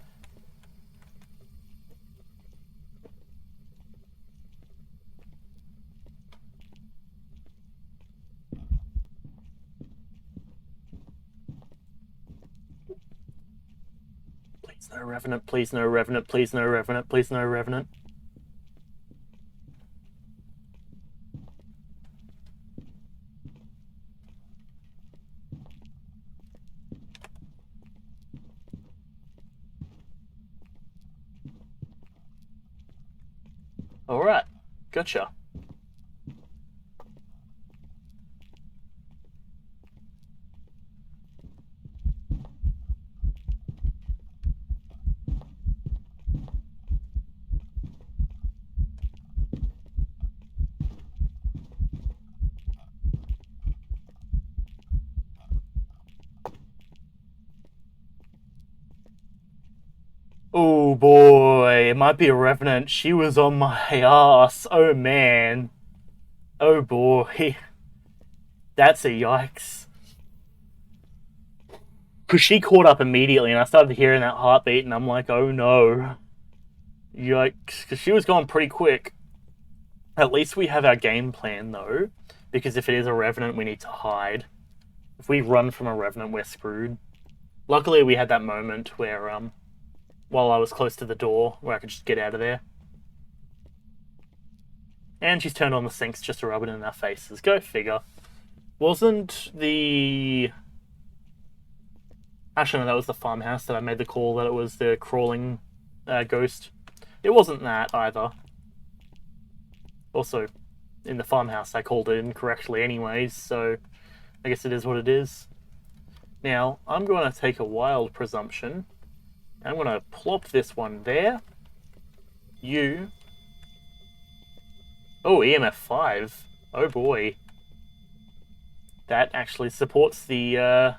please no Revenant, please no Revenant, please no Revenant, please no Revenant. All right, gotcha. Oh boy, it might be a Revenant. She was on my ass. Oh man. Oh boy. That's a yikes. Because she caught up immediately, and I started hearing that heartbeat, and I'm like, oh no. Yikes. Because she was going pretty quick. At least we have our game plan, though. Because if it is a Revenant, we need to hide. If we run from a Revenant, we're screwed. Luckily, we had that moment where, while I was close to the door, where I could just get out of there. And she's turned on the sinks just to rub it in our faces. Go figure. Wasn't the... Actually, no, that was the farmhouse that I made the call that it was the crawling ghost. It wasn't that either. Also, in the farmhouse, I called it incorrectly anyways, so I guess it is what it is. Now, I'm going to take a wild presumption. I'm going to plop this one there. You... Oh, EMF 5. Oh boy. That actually supports the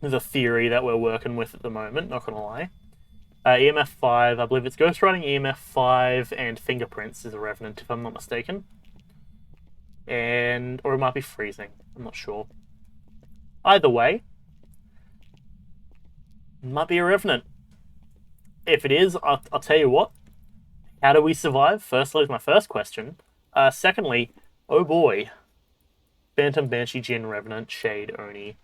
theory that we're working with at the moment, not gonna lie. EMF 5, I believe it's Ghostwriting, EMF 5, and Fingerprints is a Revenant, if I'm not mistaken. Or it might be Freezing, I'm not sure. Either way, it might be a Revenant. If it is, I'll tell you what, how do we survive? Firstly, is my first question. Secondly, oh boy, Phantom, Banshee, Jinn, Revenant, Shade, Oni.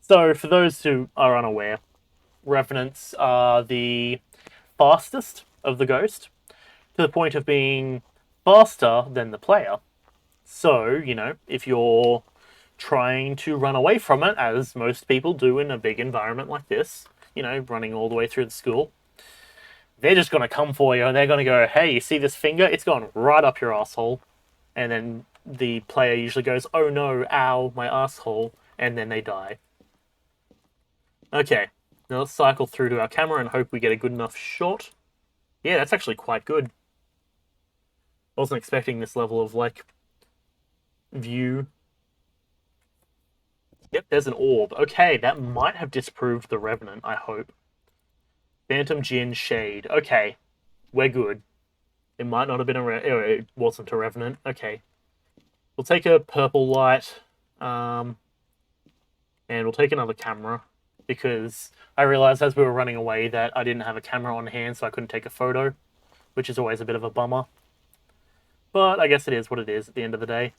So, for those who are unaware, Revenants are the fastest of the ghost, to the point of being faster than the player. So, if you're trying to run away from it, as most people do in a big environment like this, running all the way through the school, they're just going to come for you and they're going to go, hey, you see this finger? It's gone right up your asshole. And then the player usually goes, oh no, ow, my asshole, and then they die. Okay, now let's cycle through to our camera and hope we get a good enough shot. Yeah, that's actually quite good. I wasn't expecting this level of, view. Yep, there's an orb. Okay, that might have disproved the Revenant, I hope. Phantom, Jinn, Shade. Okay, we're good. It might not have been it wasn't a Revenant. Okay. We'll take a purple light, and we'll take another camera, because I realized as we were running away that I didn't have a camera on hand, so I couldn't take a photo, which is always a bit of a bummer. But I guess it is what it is at the end of the day.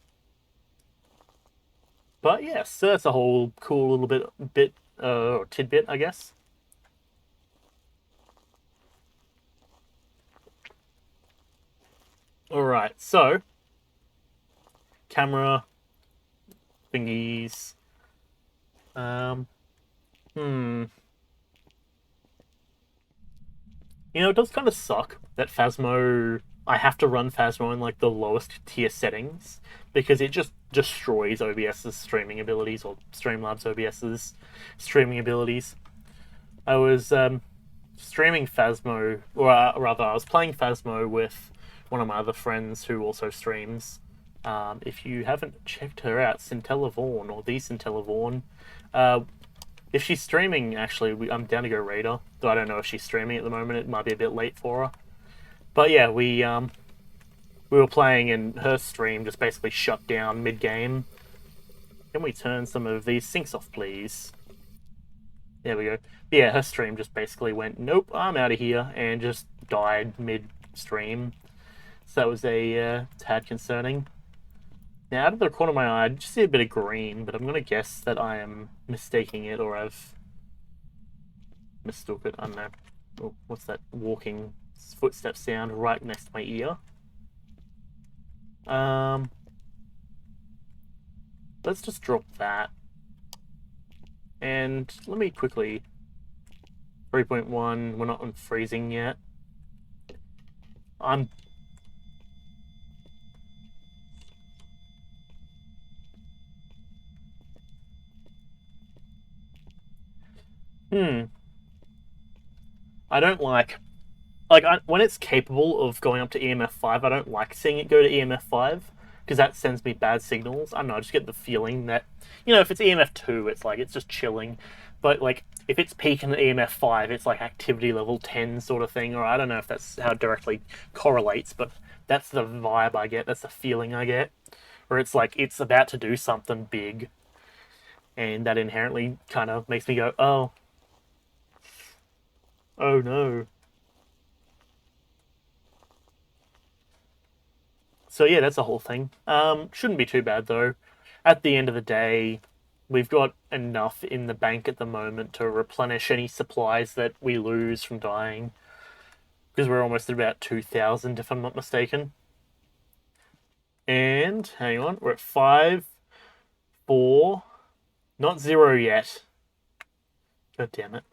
But yes, so that's a whole cool little tidbit, I guess. Alright, so camera thingies. It does kind of suck that Phasmo... I have to run Phasmo in like the lowest tier settings because it just destroys OBS's streaming abilities, or Streamlabs OBS's streaming abilities. I was streaming Phasmo, or rather, I was playing Phasmo with one of my other friends who also streams. If you haven't checked her out, Centella Vaughn, or the Centella Vaughn, if she's streaming, actually, I'm down to go raid her. Though I don't know if she's streaming at the moment. It might be a bit late for her. But yeah, we were playing and her stream just basically shut down mid-game. Can we turn some of these syncs off, please? There we go. Yeah, her stream just basically went, nope, I'm out of here, and just died mid-stream. So that was a tad concerning. Now, out of the corner of my eye, I just see a bit of green, but I'm going to guess that I am mistaking it, or I've mistook it. I don't know. Oh, what's that walking footstep sound right next to my ear? Let's just drop that. And let me quickly... 3.1, we're not on freezing yet. I'm... I don't like... when it's capable of going up to EMF 5, I don't like seeing it go to EMF 5, because that sends me bad signals. I don't know, I just get the feeling that, if it's EMF 2, it's like, it's just chilling. But, like, if it's peaking at EMF 5, it's like activity level 10 sort of thing, or I don't know if that's how it directly correlates, but that's the vibe I get, that's the feeling I get. Where it's like, it's about to do something big, and that inherently kind of makes me go, oh no. So yeah, that's the whole thing. Shouldn't be too bad though. At the end of the day, we've got enough in the bank at the moment to replenish any supplies that we lose from dying. Because we're almost at about 2,000 if I'm not mistaken. And, hang on, we're at 5, 4, not 0 yet. God damn it.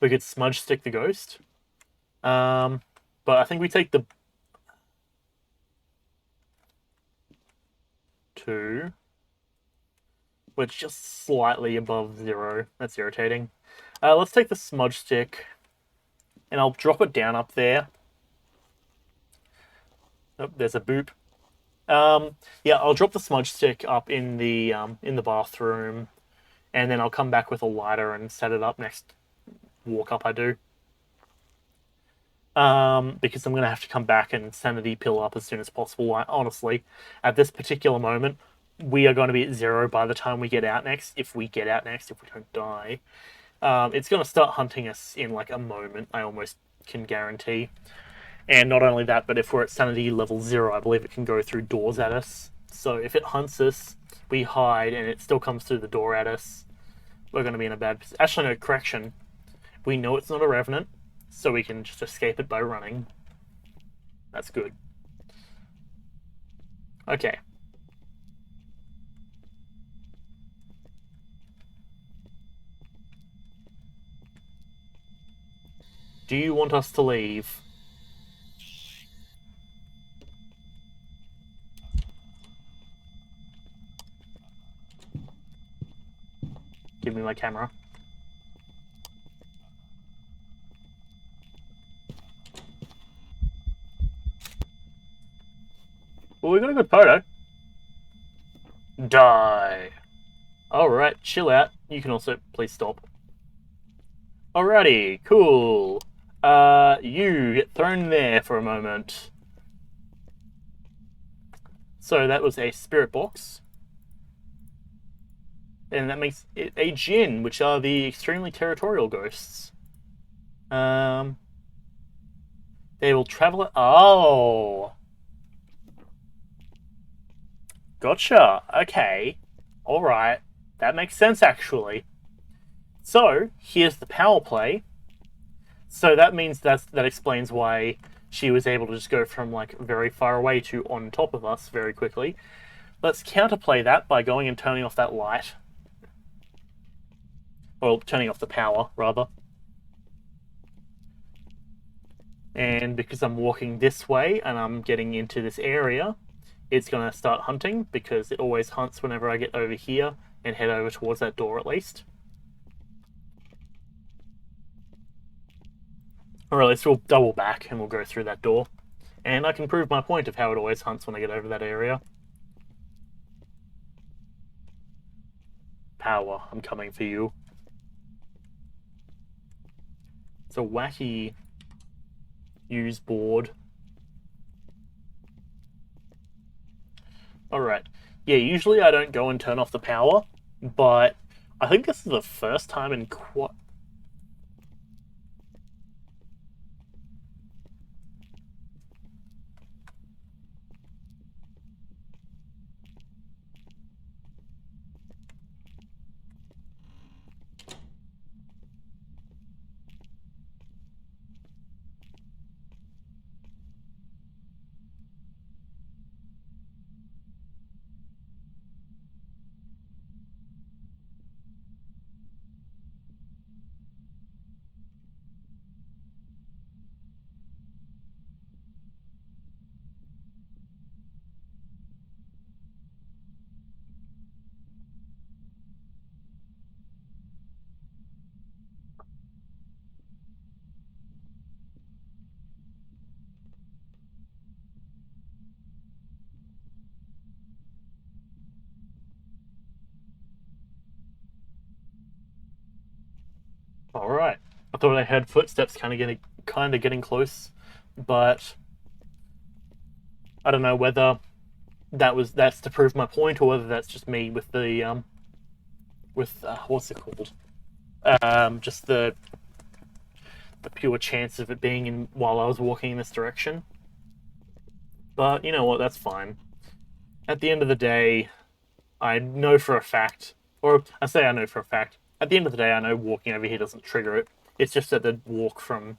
We could smudge stick the ghost. But I think we take the 2. We're just slightly above 0. That's irritating. Let's take the smudge stick, and I'll drop it down up there. Oh, there's a boop. Yeah, I'll drop the smudge stick up in the bathroom, and then I'll come back with a lighter and set it up next walk up I do. Because I'm going to have to come back and sanity pill up as soon as possible. Honestly, at this particular moment, we are going to be at 0 by the time we get out next. If we get out next, if we don't die. It's going to start hunting us in like a moment, I almost can guarantee. And not only that, but if we're at sanity level 0, I believe it can go through doors at us. So if it hunts us, we hide, and it still comes through the door at us, we're going to be in a bad position. Actually, no, correction. We know it's not a revenant, so we can just escape it by running. That's good. Okay. Do you want us to leave? Give me my camera. Well, we got a good photo. Die. Alright, chill out. You can also please stop. Alrighty, cool. You get thrown there for a moment. So that was a spirit box. And that makes it a djinn, which are the extremely territorial ghosts. They will travel... Oh! Gotcha. Okay. Alright. That makes sense, actually. So, here's the power play. So that means that explains why she was able to just go from, like, very far away to on top of us very quickly. Let's counterplay that by going and turning off that light. Or turning off the power, rather. And because I'm walking this way and I'm getting into this area, it's going to start hunting because it always hunts whenever I get over here and head over towards that door at least. Or at least we'll double back and we'll go through that door. And I can prove my point of how it always hunts when I get over that area. Power, I'm coming for you. It's a wacky use board. Alright. Yeah, usually I don't go and turn off the power, but I think this is the first time in quite... Alright. I thought I heard footsteps kind of getting close, but I don't know whether that's to prove my point or whether that's just me with the what's it called? Just the pure chance of it being in while I was walking in this direction. But you know what? That's fine. At the end of the day, I know for a fact, or I say I know for a fact. At the end of the day, I know walking over here doesn't trigger it. It's just that the walk from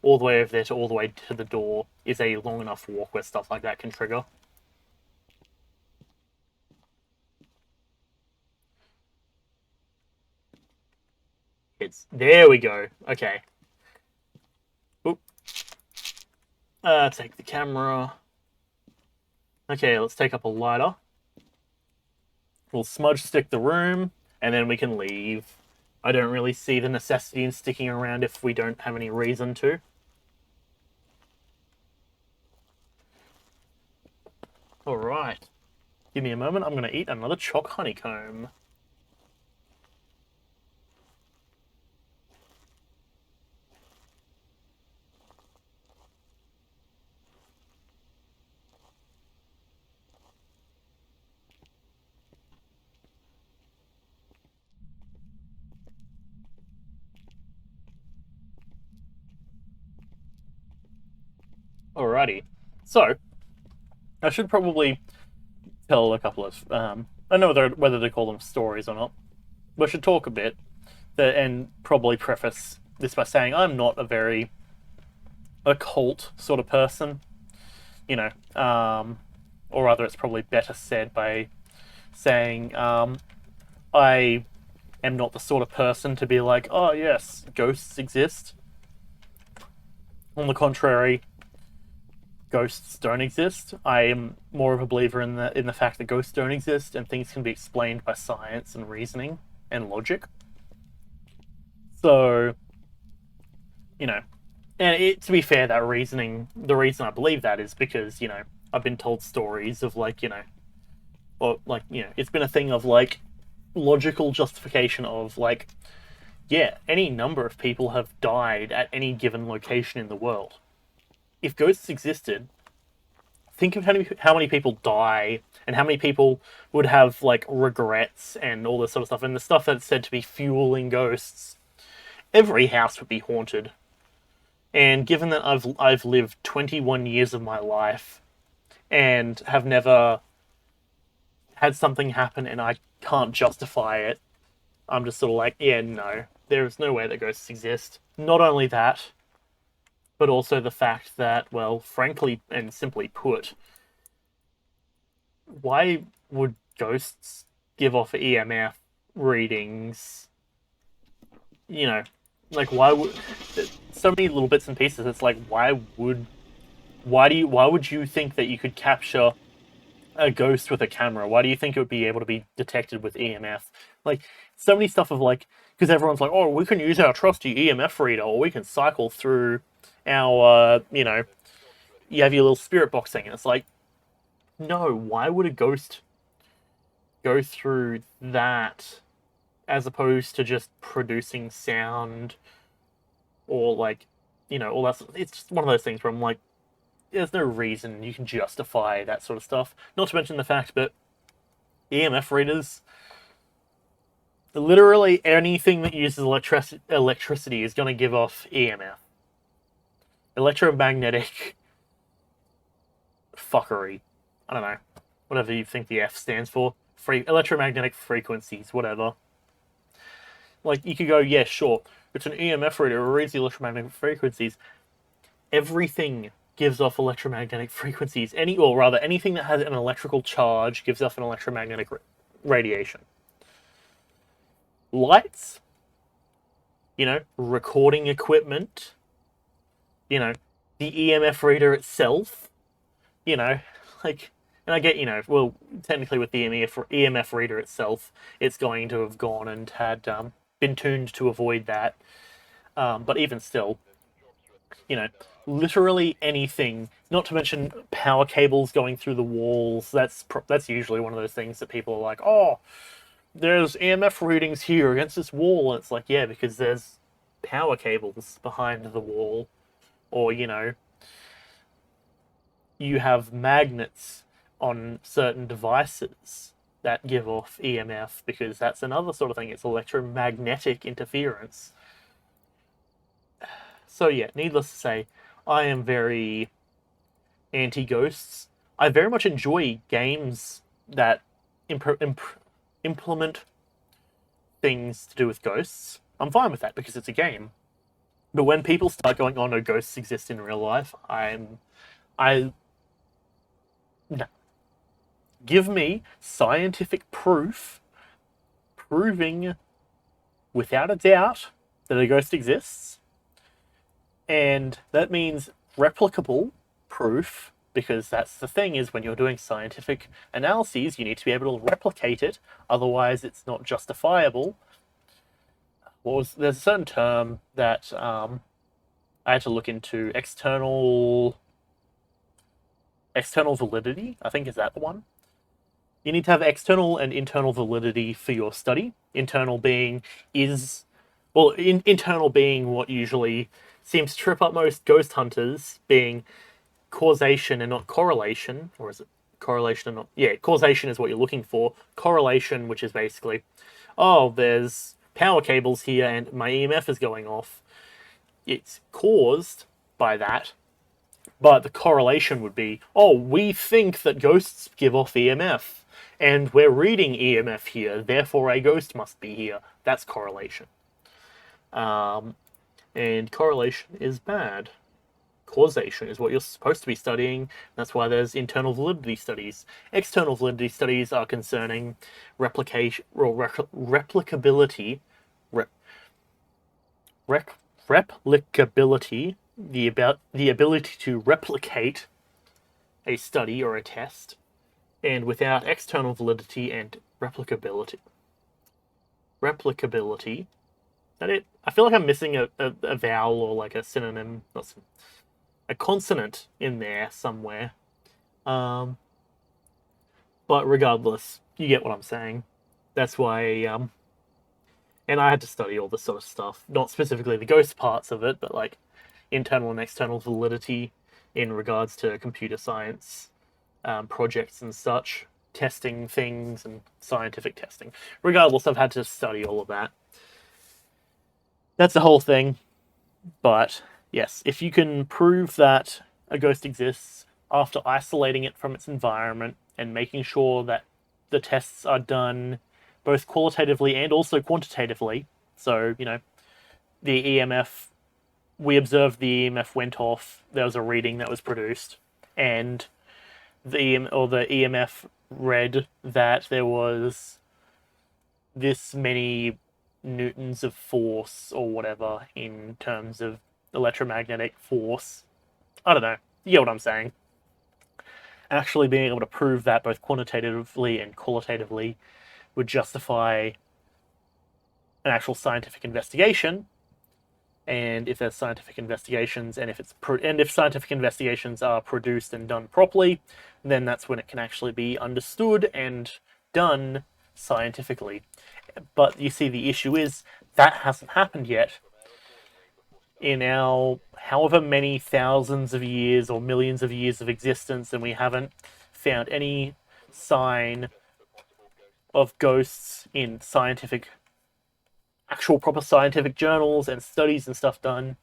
all the way over there to all the way to the door is a long enough walk where stuff like that can trigger. There we go. Okay. Oop. Take the camera. Okay, let's take up a lighter. We'll smudge stick the room, and then we can leave. I don't really see the necessity in sticking around if we don't have any reason to. Alright. Give me a moment, I'm going to eat another choc honeycomb. Alrighty. So, I should probably tell a couple of... I don't know whether to call them stories or not. But I should talk a bit and probably preface this by saying I'm not a very occult sort of person. You know, or rather it's probably better said by saying I am not the sort of person to be like, oh yes, ghosts exist. On the contrary, ghosts don't exist. I am more of a believer in the fact that ghosts don't exist and things can be explained by science and reasoning and logic. So, and to be fair, the reason I believe that is because, I've been told stories of it's been a thing of logical justification of yeah, any number of people have died at any given location in the world. If ghosts existed, think of how many people die and how many people would have regrets and all this sort of stuff, and the stuff that's said to be fueling ghosts. Every house would be haunted. And given that I've lived 21 years of my life and have never had something happen and I can't justify it, I'm just sort of yeah, no, there is no way that ghosts exist. Not only that, but also the fact that, well, frankly and simply put, why would ghosts give off EMF readings? Like, why would so many little bits and pieces? It's like, why would you think that you could capture a ghost with a camera? Why do you think it would be able to be detected with EMF? Like, so many stuff of like, because everyone's like, oh, we can use our trusty EMF reader, or we can cycle through our, you have your little spirit box thing, and it's like, no, why would a ghost go through that as opposed to just producing sound or like, all that? It's just one of those things where I'm like, there's no reason you can justify that sort of stuff. Not to mention the fact that EMF readers, literally anything that uses electricity is going to give off EMF. Electromagnetic fuckery. I don't know. Whatever you think the F stands for. Electromagnetic frequencies, whatever. Like, you could go, yeah, sure, it's an EMF reader, it reads the electromagnetic frequencies. Everything gives off electromagnetic frequencies. Or rather, anything that has an electrical charge gives off an electromagnetic radiation. Lights, recording equipment, the EMF reader itself, you know, like, and I get, well, technically with the EMF reader itself, it's going to have gone and had been tuned to avoid that. But even still, literally anything. Not to mention power cables going through the walls. That's usually one of those things that people are like, oh, there's EMF readings here against this wall. And it's like, yeah, because there's power cables behind the wall, or you have magnets on certain devices that give off EMF, because that's another sort of thing. It's electromagnetic interference. So yeah, needless to say, I am very anti-ghosts. I very much enjoy games that implement things to do with ghosts. I'm fine with that because it's a game. But when people start going, "Oh no, ghosts exist in real life," I no. Give me scientific proof proving without a doubt that a ghost exists, and that means replicable proof, because that's the thing, is when you're doing scientific analyses, you need to be able to replicate it, otherwise it's not justifiable. There's a certain term that I had to look into, external validity, I think. Is that the one? You need to have external and internal validity for your study. Internal being internal being what usually seems to trip up most ghost hunters, being causation and not correlation. Or is it correlation and not? Yeah, causation is what you're looking for. Correlation, which is basically, oh, there's power cables here and my EMF is going off. It's caused by that, but the correlation would be, oh, we think that ghosts give off EMF, and we're reading EMF here, therefore a ghost must be here. That's correlation. And correlation is bad. Causation is what you're supposed to be studying. That's why there's internal validity studies. External validity studies are concerning replication or replicability, replicability, the ability to replicate a study or a test, and without external validity and replicability. Is that it? I feel like I'm missing a vowel or like a synonym, a consonant in there somewhere. But regardless, you get what I'm saying. That's why, and I had to study all this sort of stuff, not specifically the ghost parts of it, but like internal and external validity in regards to computer science projects and such, testing things and scientific testing. Regardless, I've had to study all of that. That's the whole thing. But yes, if you can prove that a ghost exists after isolating it from its environment and making sure that the tests are done both qualitatively and also quantitatively, so, the EMF, we observed the EMF went off, there was a reading that was produced, and the EMF read that there was this many newtons of force or whatever in terms of electromagnetic force. I don't know. You get what I'm saying. Actually being able to prove that both quantitatively and qualitatively would justify an actual scientific investigation. And if there's scientific investigations, and if scientific investigations are produced and done properly, then that's when it can actually be understood and done scientifically. But you see, the issue is that hasn't happened yet. In our however many thousands of years or millions of years of existence, and we haven't found any sign of ghosts in actual proper scientific journals and studies and stuff done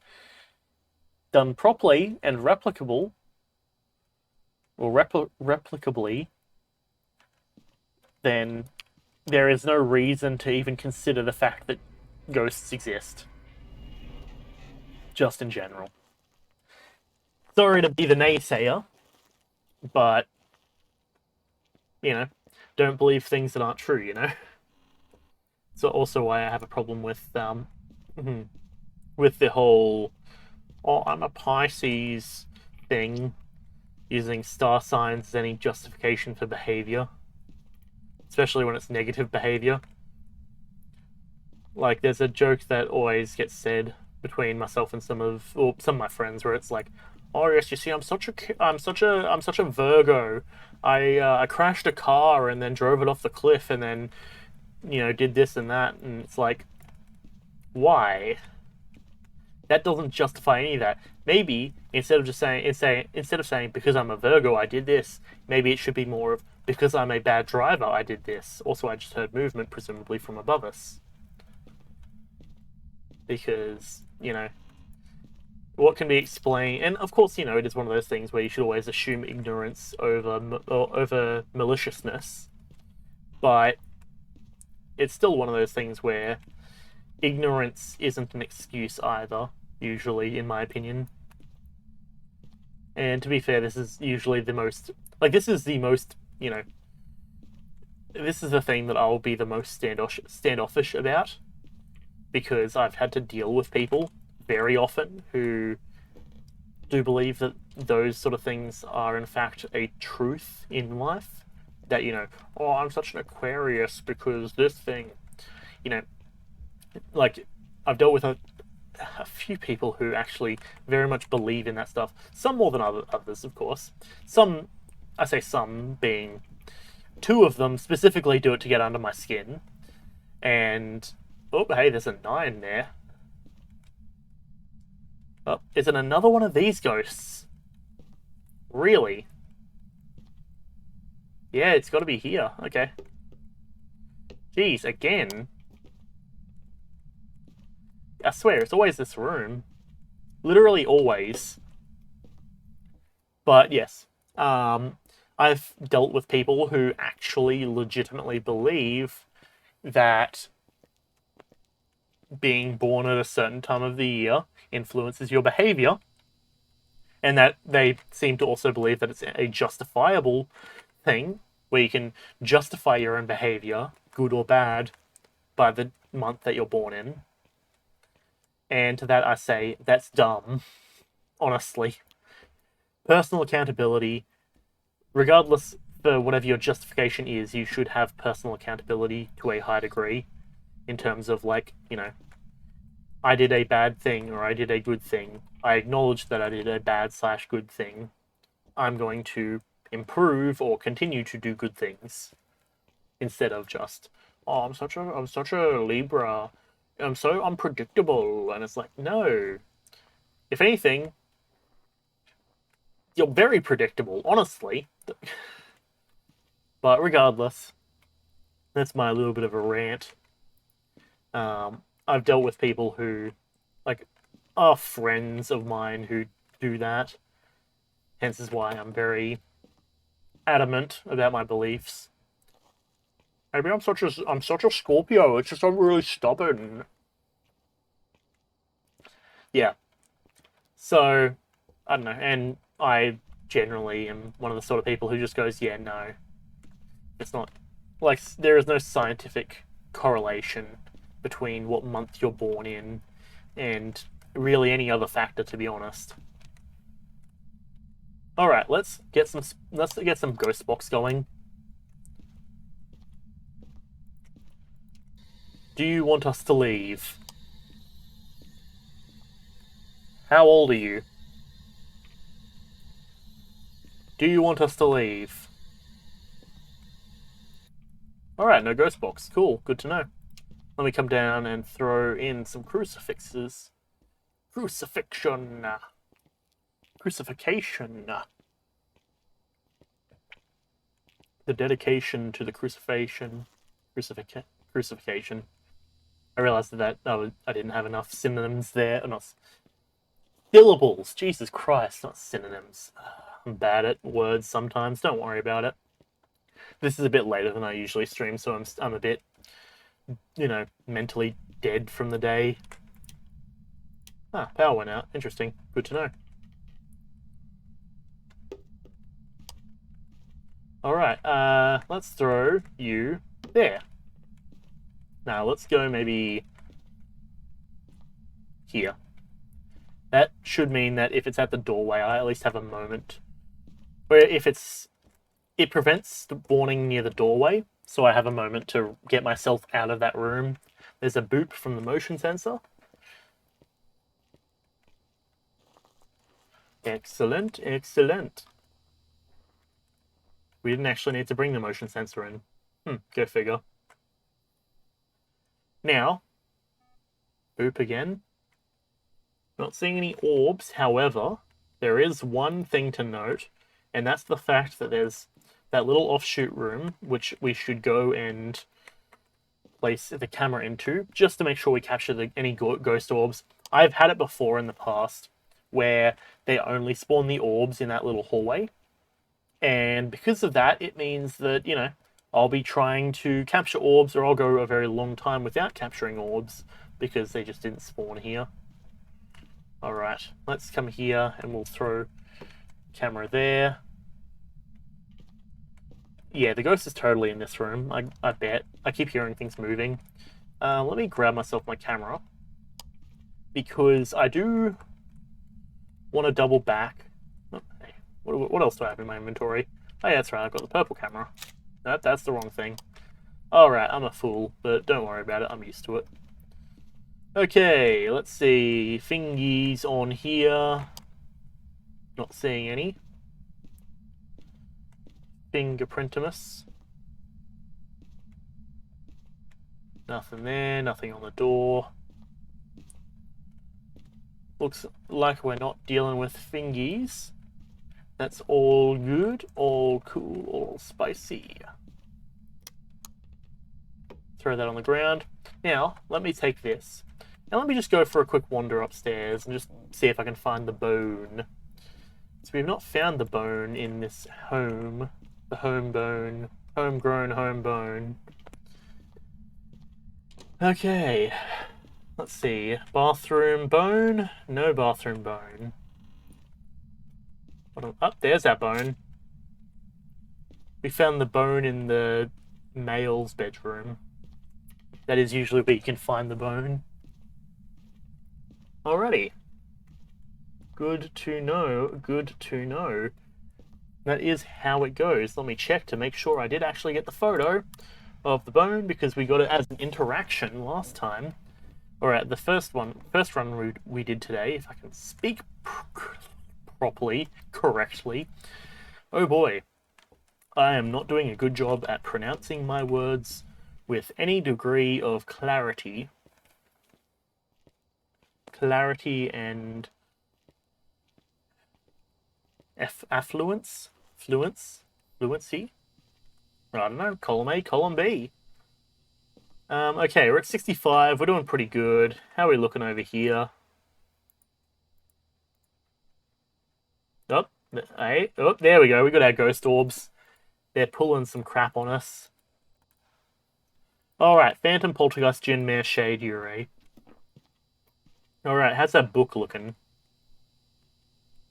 properly and replicable, or replicably, then there is no reason to even consider the fact that ghosts exist. Just in general. Sorry to be the naysayer, but, don't believe things that aren't true. So also why I have a problem with with the whole I'm a Pisces thing, using star signs as any justification for behavior, especially when it's negative behavior. Like, there's a joke that always gets said between myself and some of my friends, where it's like, "Oh yes, you see, I'm such a Virgo. I crashed a car and then drove it off the cliff and then did this and that," and it's like, why? That doesn't justify any of that. Maybe instead of saying because I'm a Virgo I did this, maybe it should be more of because I'm a bad driver I did this. Also, I just heard movement, presumably from above us. Because, what can be explained, and of course, it is one of those things where you should always assume ignorance over maliciousness, but it's still one of those things where ignorance isn't an excuse either, usually, in my opinion. And to be fair, this is usually this is the thing that I'll be the most standoffish about, because I've had to deal with people very often who do believe that those sort of things are in fact a truth in life. That, I'm such an Aquarius because this thing, like, I've dealt with a few people who actually very much believe in that stuff. Some more than others, of course. Some, I say some, being two of them specifically do it to get under my skin. And, oh, hey, there's a 9 there. Oh, is it another one of these ghosts? Really? Yeah, it's got to be here. Okay. Jeez, again. I swear, it's always this room. Literally always. But yes, I've dealt with people who actually legitimately believe that being born at a certain time of the year influences your behavior, and that they seem to also believe that it's a justifiable thing where you can justify your own behavior, good or bad, by the month that you're born in. And to that I say, that's dumb, honestly. Personal accountability, regardless for whatever your justification is, you should have personal accountability to a high degree, in terms of, like, I did a bad thing or I did a good thing. I acknowledge that I did a bad/good thing. I'm going to improve or continue to do good things, instead of just, I'm such a Libra, I'm so unpredictable. And it's like, no. If anything, you're very predictable, honestly. But regardless, that's my little bit of a rant. I've dealt with people who, like, are friends of mine who do that. Hence is why I'm very adamant about my beliefs. Maybe I'm such a Scorpio. It's just I'm really stubborn. Yeah. So, I don't know. And I generally am one of the sort of people who just goes, yeah, no. It's not, like, there is no scientific correlation between what month you're born in and really any other factor, to be honest. All right, let's get some ghost box going. Do you want us to leave? How old are you? Do you want us to leave? Alright, no ghost box. Cool, good to know. Let me come down and throw in some crucifixes. Crucifixion. Crucifixion. The dedication to the crucifixion. Crucifixion. I realized that I didn't have enough synonyms there. Not syllables. Jesus Christ, not synonyms. I'm bad at words sometimes. Don't worry about it. This is a bit later than I usually stream, so I'm a bit, mentally dead from the day. Ah, power went out. Interesting. Good to know. Alright, let's throw you there. Now, let's go maybe here. That should mean that if it's at the doorway, I at least have a moment. Where if it prevents spawning near the doorway, so I have a moment to get myself out of that room. There's a boop from the motion sensor. Excellent, excellent. We didn't actually need to bring the motion sensor in. Go figure. Now, boop again. Not seeing any orbs, however, there is one thing to note, and that's the fact that there's that little offshoot room, which we should go and place the camera into, just to make sure we capture any ghost orbs. I've had it before in the past, where they only spawn the orbs in that little hallway, and because of that, it means that, I'll be trying to capture orbs, or I'll go a very long time without capturing orbs, because they just didn't spawn here. Alright, let's come here, and we'll throw camera there. Yeah, the ghost is totally in this room, I bet. I keep hearing things moving. Let me grab myself my camera, because I do want to double back. Oh, hey, what else do I have in my inventory? Oh yeah, that's right, I've got the purple camera. Nope, that's the wrong thing. Alright, I'm a fool, but don't worry about it, I'm used to it. Okay, let's see. Fingies on here. Not seeing any. Fingerprintimus. Nothing there, nothing on the door. Looks like we're not dealing with fingies. That's all good, all cool, all spicy. Throw that on the ground. Now, let me take this. Now let me just go for a quick wander upstairs and just see if I can find the bone. So we've not found the bone in this home. The home bone. Homegrown home bone. Okay. Let's see. Bathroom bone? No bathroom bone. Oh, there's that bone. We found the bone in the male's bedroom. That is usually where you can find the bone. Alrighty. Good to know, good to know. That is how it goes. Let me check to make sure I did actually get the photo of the bone, because we got it as an interaction last time. Alright, the first run we did today, if I can speak properly, correctly. Oh boy. I am not doing a good job at pronouncing my words with any degree of clarity. Clarity and affluence? Fluency? I don't know. Column A, column B. Okay, we're at 65. We're doing pretty good. How are we looking over here? Oh, hey, oh, there we go. We got our ghost orbs. They're pulling some crap on us. Alright, Phantom, Poltergeist, Jinn, Mare, Shade, Ure. Alright, how's that book looking?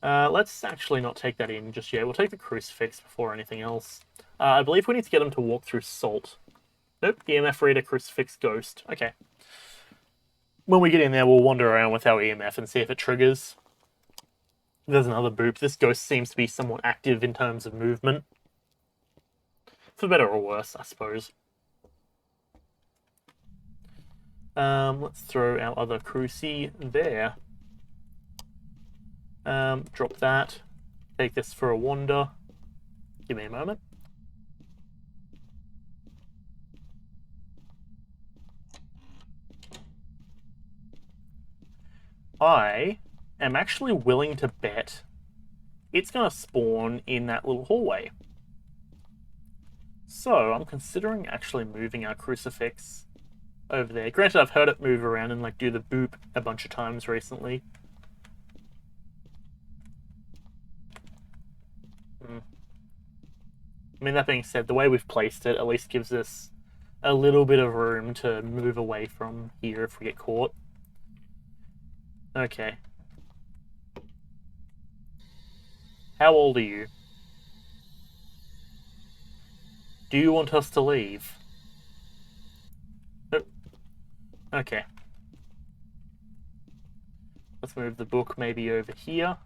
Let's actually not take that in just yet. We'll take the crucifix before anything else. I believe we need to get them to walk through salt. Nope, EMF reader, crucifix, ghost. Okay. when we get in there, we'll wander around with our EMF and see if it triggers. There's another boop. This ghost seems to be somewhat active in terms of movement. For better or worse, I suppose. Let's throw our other cruci there. Drop that. Take this for a wander. Give me a moment. I am actually willing to bet it's going to spawn in that little hallway. So I'm considering actually moving our crucifix over there. Granted, I've heard it move around and like do the boop a bunch of times recently. I mean, that being said, the way we've placed it at least gives us a little bit of room to move away from here if we get caught. Okay. How old are you? Do you want us to leave? Nope. Okay. Let's move the book maybe over here.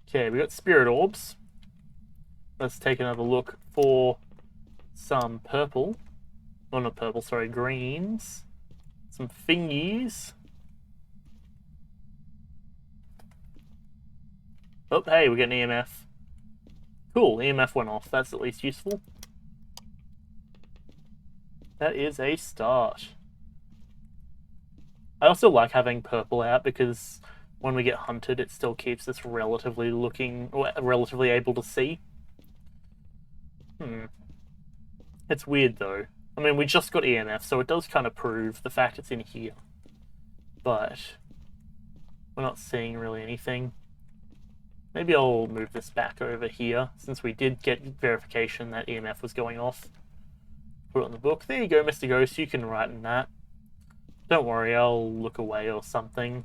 Okay, we got spirit orbs. Let's take another look for some purple. Oh, not purple, sorry, greens. Some thingies. Oh, hey, we got an EMF. Cool, EMF went off. That's at least useful. That is a start. I also like having purple out because when we get hunted, it still keeps us relatively able to see. It's weird though. I mean, we just got EMF, so it does kind of prove the fact it's in here. But we're not seeing really anything. Maybe I'll move this back over here, since we did get verification that EMF was going off. Put it on the book. There you go, Mr. Ghost, you can write in that. Don't worry, I'll look away or something.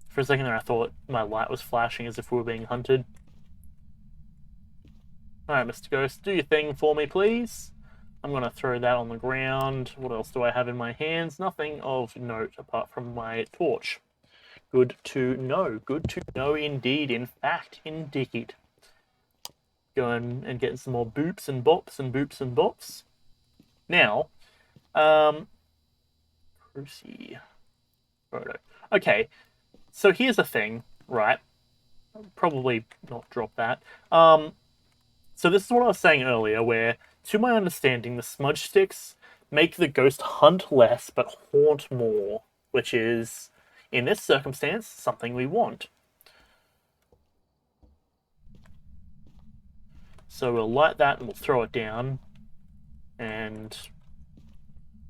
For a second there, I thought my light was flashing as if we were being hunted. Alright, Mr. Ghost, do your thing for me, please. I'm going to throw that on the ground. What else do I have in my hands? Nothing of note apart from my torch. Good to know. Good to know indeed. In fact, indeed. Going and getting some more boops and bops and boops and bops. Now, Cruci photo. Okay, so here's the thing, right? I'll probably not drop that. So this is what I was saying earlier, where, to my understanding, the smudge sticks make the ghost hunt less but haunt more, which is, in this circumstance, something we want. So we'll light that and we'll throw it down, and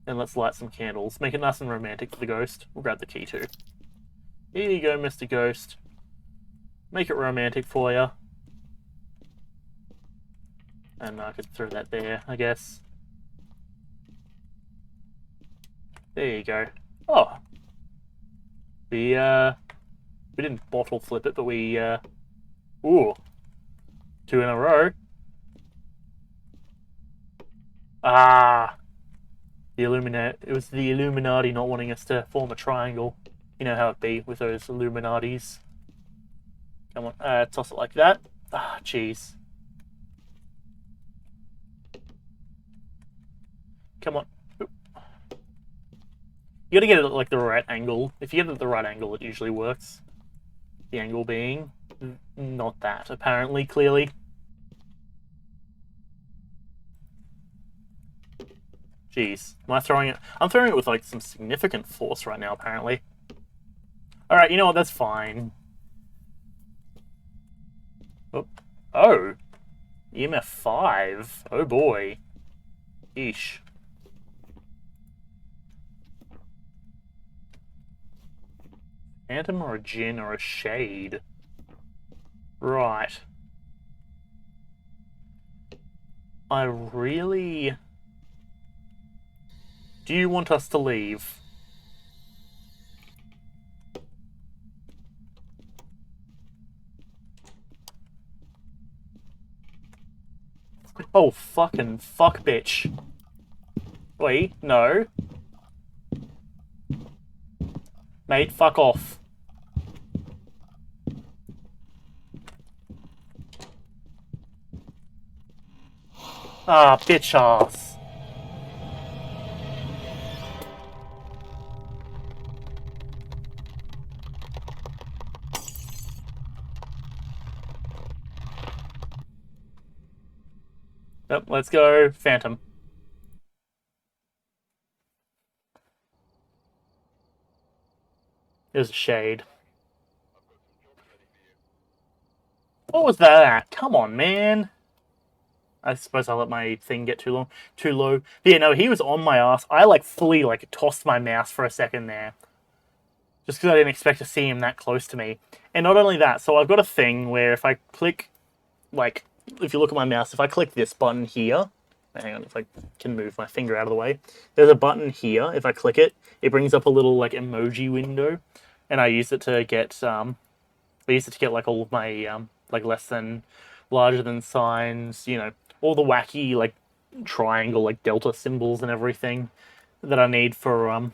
let's light some candles. Make it nice and romantic for the ghost. We'll grab the key too. Here you go, Mr. Ghost. Make it romantic for you. And I could throw that there, I guess. There you go. Oh! We didn't bottle flip it, but we, ooh. 2 in a row. Ah! It was the Illuminati not wanting us to form a triangle. You know how it be with those Illuminatis. Come on, toss it like that. Ah, jeez. Come on. Oop. You gotta get it at like the right angle. If you get it at the right angle, it usually works. The angle being not that, apparently, clearly. Jeez. Am I throwing it? I'm throwing it with like some significant force right now, apparently. Alright, you know what? That's fine. Oh. EMF 5. Oh boy. Eesh. Phantom or a Djinn or a Shade? Right. I really... Do you want us to leave? Oh, fucking fuck, bitch. Wait, no. Mate, fuck off. Ah, bitch ass. Yep, let's go, Phantom. It was a shade. What was that? Come on, man. I suppose I let my thing get too low. But yeah, no, he was on my ass. I like fully like tossed my mouse for a second there, just because I didn't expect to see him that close to me. And not only that, so I've got a thing where if I click, like, if you look at my mouse, if I click this button here, hang on, if I can move my finger out of the way, there's a button here. If I click it, it brings up a little like emoji window, and I use it to get I use it to get like all of my like less than, larger than signs, all the wacky like triangle like delta symbols and everything that I need for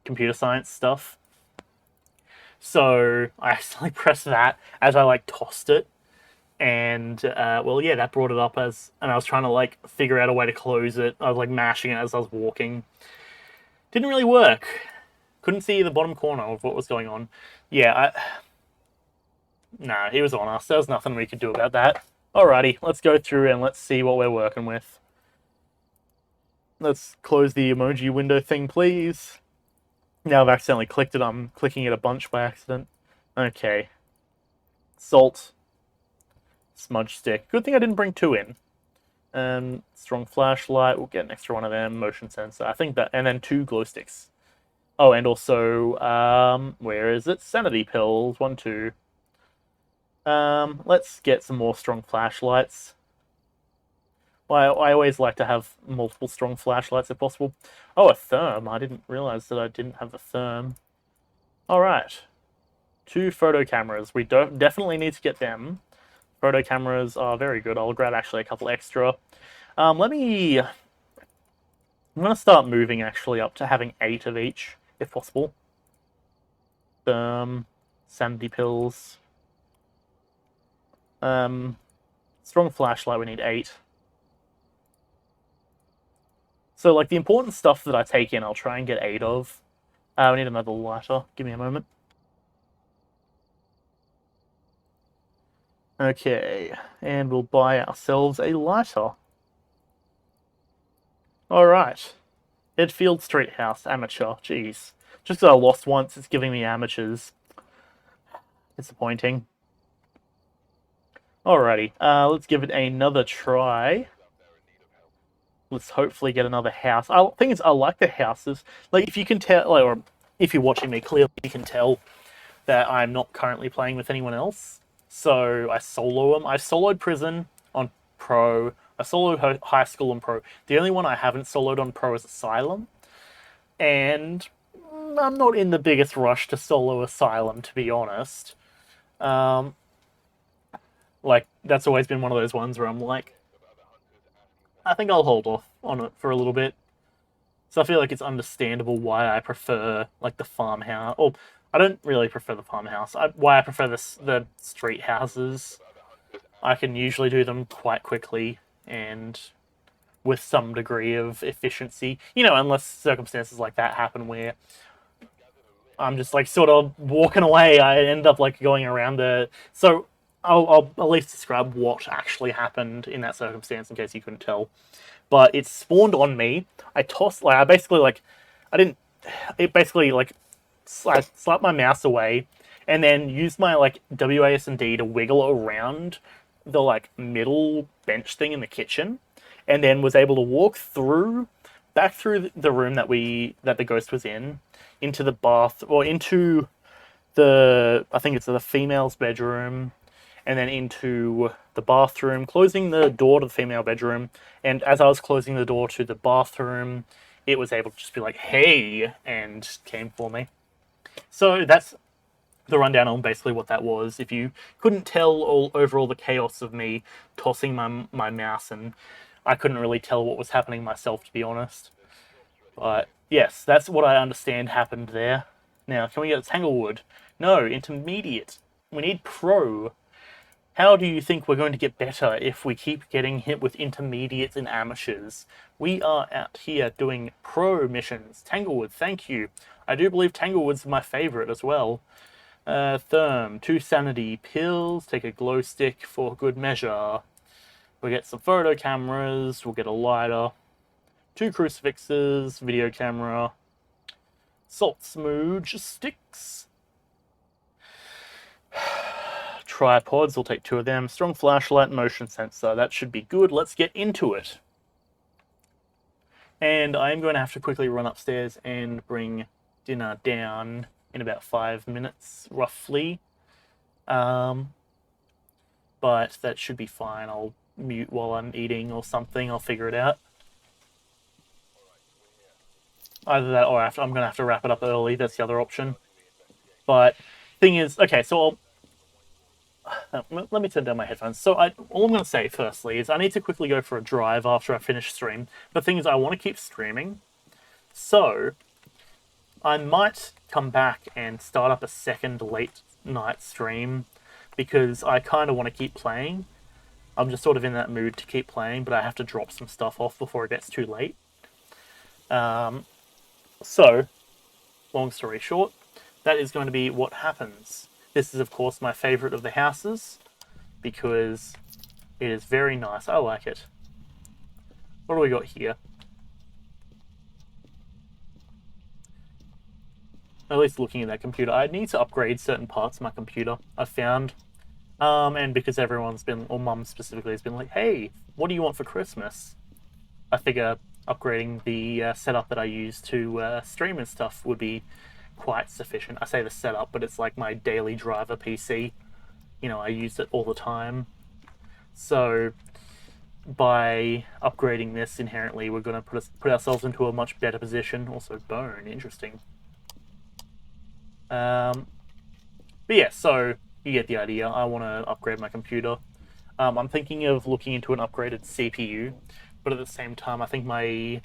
computer science stuff. So I accidentally pressed that as I like tossed it, and well, yeah, that brought it up as, and I was trying to like figure out a way to close it. I was like mashing it as I was walking. Didn't really work. Couldn't see the bottom corner of what was going on. Yeah, no, he was on us. There was nothing we could do about that. Alrighty, let's go through and let's see what we're working with. Let's close the emoji window thing, please. Now I've accidentally clicked it. I'm clicking it a bunch by accident. Okay. Salt. Smudge stick. Good thing I didn't bring two in. Strong flashlight. We'll get an extra one of them. Motion sensor. I think that, and then two glow sticks. Oh, and also, where is it? Sanity pills. 1, 2. Let's get some more strong flashlights. Well, I always like to have multiple strong flashlights if possible. Oh, a therm. I didn't realize that I didn't have a therm. Alright. 2 photo cameras. We definitely need to get them. Photo cameras are very good. I'll grab actually a couple extra. I'm going to start moving actually up to having 8 of each, if possible. Sanity pills. Strong flashlight, we need 8. So, like, the important stuff that I take in, I'll try and get 8 of. We need another lighter. Give me a moment. Okay, and we'll buy ourselves a lighter. Alright. Edfield Street House, amateur. Jeez. Just because I lost once, it's giving me amateurs. Disappointing. Alrighty, let's give it another try. Let's hopefully get another house. The thing is, I like the houses. Like, if you can tell, like, or if you're watching me, clearly you can tell that I'm not currently playing with anyone else. So I solo them. I soloed Prison on Pro. I soloed High School on Pro. The only one I haven't soloed on Pro is Asylum. And I'm not in the biggest rush to solo Asylum, to be honest. Like, that's always been one of those ones where I'm like, I think I'll hold off on it for a little bit. So I feel like it's understandable why I prefer, like, the farmhouse. Or, I don't really prefer the farmhouse. Why I prefer the street houses. I can usually do them quite quickly and with some degree of efficiency. Unless circumstances like that happen where I'm just, like, sort of walking away. I end up, like, going around the... So, I'll at least describe what actually happened in that circumstance in case you couldn't tell. But it spawned on me. I tossed, like, I basically, like, I didn't, it basically, like, I slapped my mouse away and then used my, like, WASD to wiggle around the, like, middle bench thing in the kitchen, and then was able to walk back through the room that the ghost was in, into the bath, or into I think it's the female's bedroom, and then into the bathroom, closing the door to the female bedroom. And as I was closing the door to the bathroom, it was able to just be like, hey, and came for me. So that's the rundown on basically what that was. If you couldn't tell over all the chaos of me tossing my mouse and I couldn't really tell what was happening myself, to be honest. But yes, that's what I understand happened there. Now, can we get Tanglewood? No, intermediate. We need pro. How do you think we're going to get better if we keep getting hit with intermediates and amateurs? We are out here doing pro missions. Tanglewood, thank you. I do believe Tanglewood's my favorite as well. Therm, 2 sanity pills, take a glow stick for good measure. We'll get some photo cameras, we'll get a lighter, 2 crucifixes, video camera, salt smooge sticks, tripods, we'll take 2 of them, strong flashlight, motion sensor, that should be good. Let's get into it. And I'm going to have to quickly run upstairs and bring dinner down in about 5 minutes, roughly. But that should be fine. I'll mute while I'm eating or something. I'll figure it out. Either that or I'm going to have to wrap it up early. That's the other option. But thing is, okay, so let me turn down my headphones. So all I'm going to say firstly is I need to quickly go for a drive after I finish stream. The thing is I want to keep streaming. So I might come back and start up a second late night stream because I kind of want to keep playing. I'm just sort of in that mood to keep playing, but I have to drop some stuff off before it gets too late. So, long story short, that is going to be what happens. This is, of course, my favorite of the houses because it is very nice. I like it. What do we got here? At least looking at that computer, I need to upgrade certain parts of my computer, I've found. And because everyone's been, or Mum specifically, has been like, hey, what do you want for Christmas? I figure upgrading the setup that I use to stream and stuff would be quite sufficient. I say the setup, but it's like my daily driver PC. You know, I use it all the time. So by upgrading this inherently, we're going to put ourselves into a much better position. Also, bone, interesting. But yeah, so you get the idea. I want to upgrade my computer. I'm thinking of looking into an upgraded CPU, but at the same time, I think my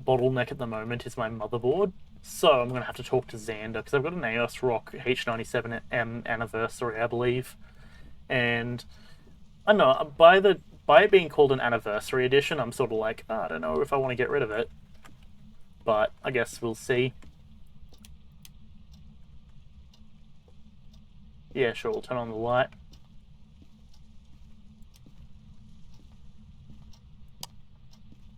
bottleneck at the moment is my motherboard. So I'm going to have to talk to Xander, because I've got an AOS ROG H97M anniversary, I believe. And I don't know, by it being called an anniversary edition, I'm sort of like, I don't know if I want to get rid of it. But I guess we'll see. Yeah, sure, we'll turn on the light.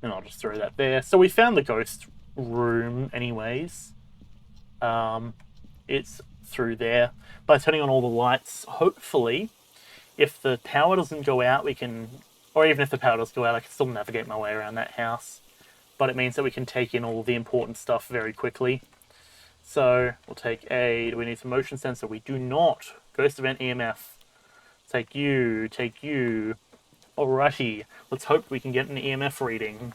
And I'll just throw that there. So we found the ghost room anyways. It's through there. By turning on all the lights, hopefully, if the power doesn't go out, we can... Or even if the power does go out, I can still navigate my way around that house. But it means that we can take in all the important stuff very quickly. So, we'll take a... Do we need some motion sensor? We do not. Ghost event EMF. Take you. Take you. Alrighty. Let's hope we can get an EMF reading.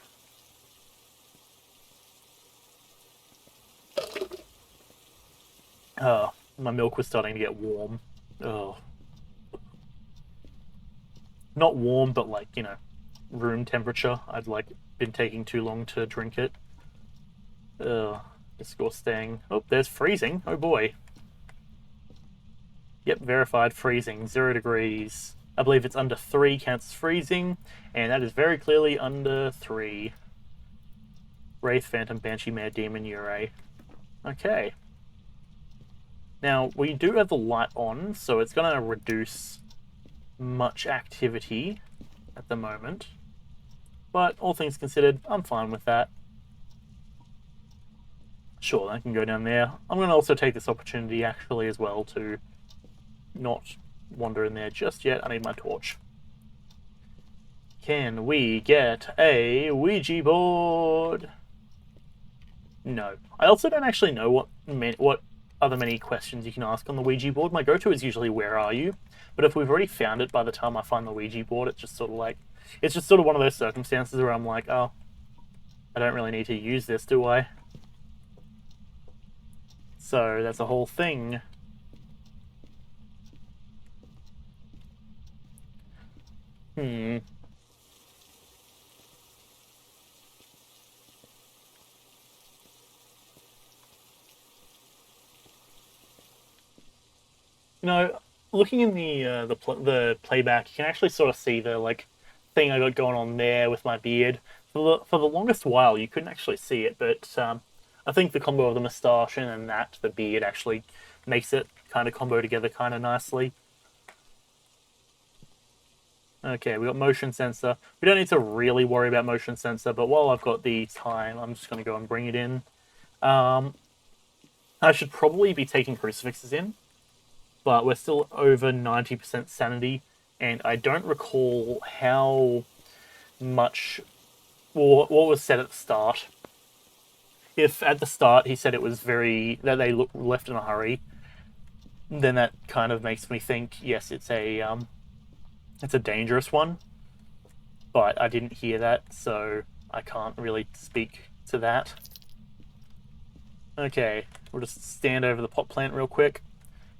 Oh, my milk was starting to get warm. Oh. Not warm, but like, you know, room temperature. I'd like been taking too long to drink it. Ugh. Disgusting. Oh, there's freezing. Oh boy. Yep, verified freezing. 0 degrees. I believe it's under 3 counts as freezing, and that is very clearly under 3. Wraith, Phantom, Banshee, Mare, Demon, Ure. Okay. Now, we do have the light on, so it's going to reduce much activity at the moment. But all things considered, I'm fine with that. Sure, I can go down there. I'm going to also take this opportunity, actually, as well, to not wander in there just yet. I need my torch. Can we get a Ouija board? No. I also don't actually know what other many questions you can ask on the Ouija board. My go-to is usually, where are you? But if we've already found it by the time I find the Ouija board, it's just sort of like... It's just sort of one of those circumstances where I'm like, oh, I don't really need to use this, do I? So that's a whole thing. know, looking in the playback, you can actually sort of see the like thing I got going on there with my beard. For the longest while, you couldn't actually see it, but I think the combo of the moustache and then the beard actually makes it kind of combo together kind of nicely. Okay, we got motion sensor. We don't need to really worry about motion sensor, but while I've got the time, I'm just going to go and bring it in. I should probably be taking crucifixes in, but we're still over 90% sanity, and I don't recall how much what was said at the start. If at the start he said it was that they left in a hurry, then that kind of makes me think, yes, it's a dangerous one. But I didn't hear that, so I can't really speak to that. Okay, we'll just stand over the pot plant real quick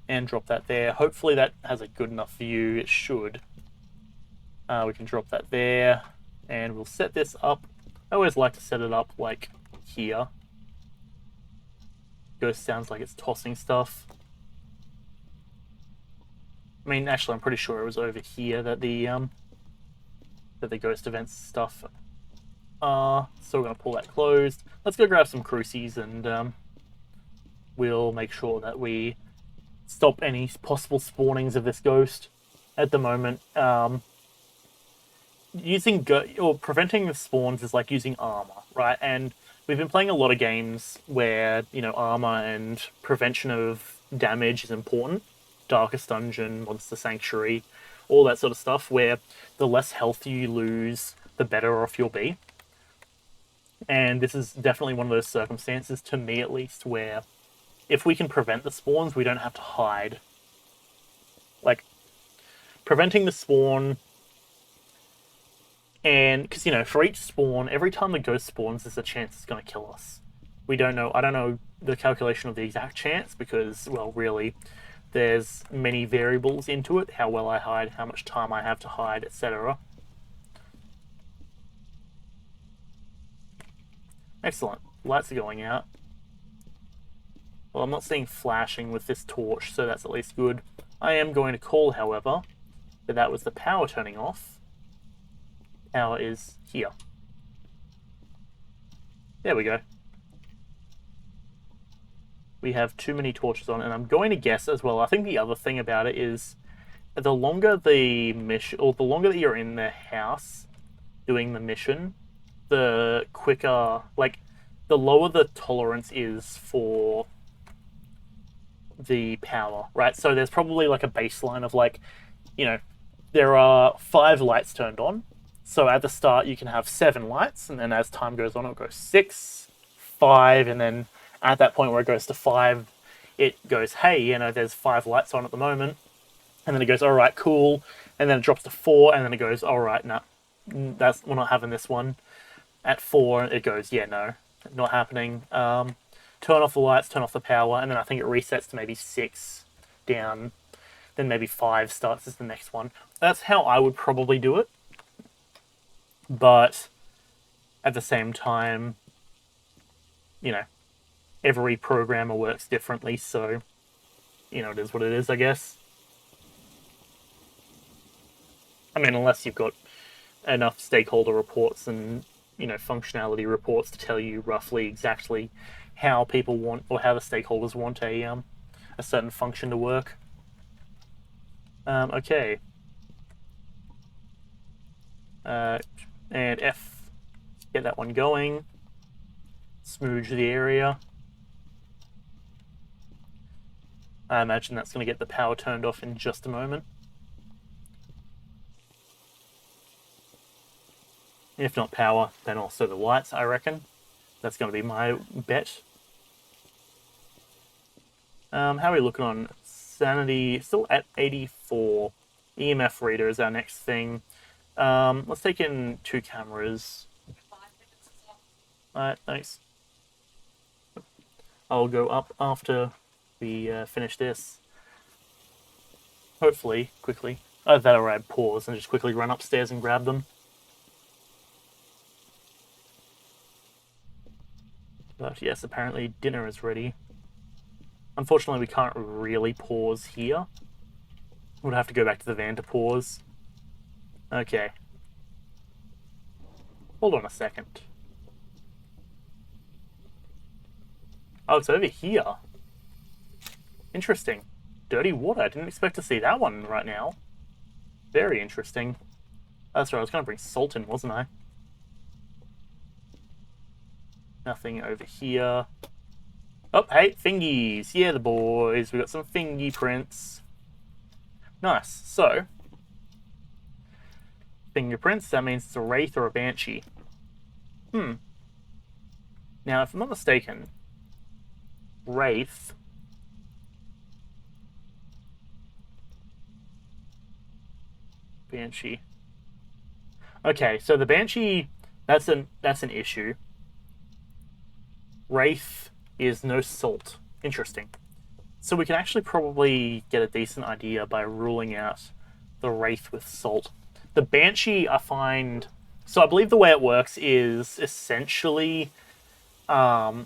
and drop that there. Hopefully that has a good enough view. It should. We can drop that there, and we'll set this up. I always like to set it up like here. Ghost sounds like it's tossing stuff. I mean, actually, I'm pretty sure it was over here that the ghost events stuff. So we're gonna pull that closed. Let's go grab some crucies, and we'll make sure that we stop any possible spawnings of this ghost. At the moment, preventing the spawns is like using armor, right? And we've been playing a lot of games where, armor and prevention of damage is important. Darkest Dungeon, Monster Sanctuary, all that sort of stuff, where the less health you lose, the better off you'll be. And this is definitely one of those circumstances, to me at least, where if we can prevent the spawns, we don't have to hide. Like, preventing the spawn, and because for each spawn, every time the ghost spawns, there's a chance it's going to kill us. We don't know. I don't know the calculation of the exact chance because, well, really, there's many variables into it. How well I hide, how much time I have to hide, etc. Excellent. Lights are going out. Well, I'm not seeing flashing with this torch, so that's at least good. I am going to call, however, that was the power turning off. Power is here. There we go. We have too many torches on, and I'm going to guess as well. I think the other thing about it is the longer the mission, or the longer that you're in the house doing the mission, the quicker, like, the lower the tolerance is for the power, right? So there's probably like a baseline of like, there are 5 lights turned on. So at the start you can have 7 lights, and then as time goes on, it'll go 6, 5, and then at that point where it goes to 5, it goes, hey, there's 5 lights on at the moment. And then it goes, all right, cool. And then it drops to 4, and then it goes, all right, nah, we're not having this one. At 4, it goes, yeah, no, not happening. Turn off the lights, turn off the power, and then I think it resets to maybe 6 down. Then maybe 5 starts as the next one. That's how I would probably do it. But at the same time, every programmer works differently, so, it is what it is, I guess. I mean, unless you've got enough stakeholder reports and, functionality reports to tell you roughly exactly how people want, or how the stakeholders want a certain function to work. Okay. And F, get that one going. Smooge the area. I imagine that's going to get the power turned off in just a moment. If not power, then also the lights, I reckon. That's going to be my bet. How are we looking on sanity? Still at 84. EMF reader is our next thing. Let's take in 2 cameras. Alright, thanks. I'll go up after we finish this. Hopefully, quickly. Either that or I'd pause and just quickly run upstairs and grab them. But yes, apparently dinner is ready. Unfortunately, we can't really pause here Would have to go back to the van to pause. Okay. Hold on a second. Oh, it's over here. Interesting. Dirty water. I didn't expect to see that one right now. Very interesting. That's right, I was going to bring salt in, wasn't I? Nothing over here. Oh, hey, fingies. Yeah, the boys. We got some fingy prints. Nice. So, fingerprints, that means it's a wraith or a banshee. Now, if I'm not mistaken, wraith... Banshee. Okay, so the banshee, that's an issue. Wraith is no salt. Interesting. So we can actually probably get a decent idea by ruling out the wraith with salt. The banshee, I find... So I believe the way it works is essentially... while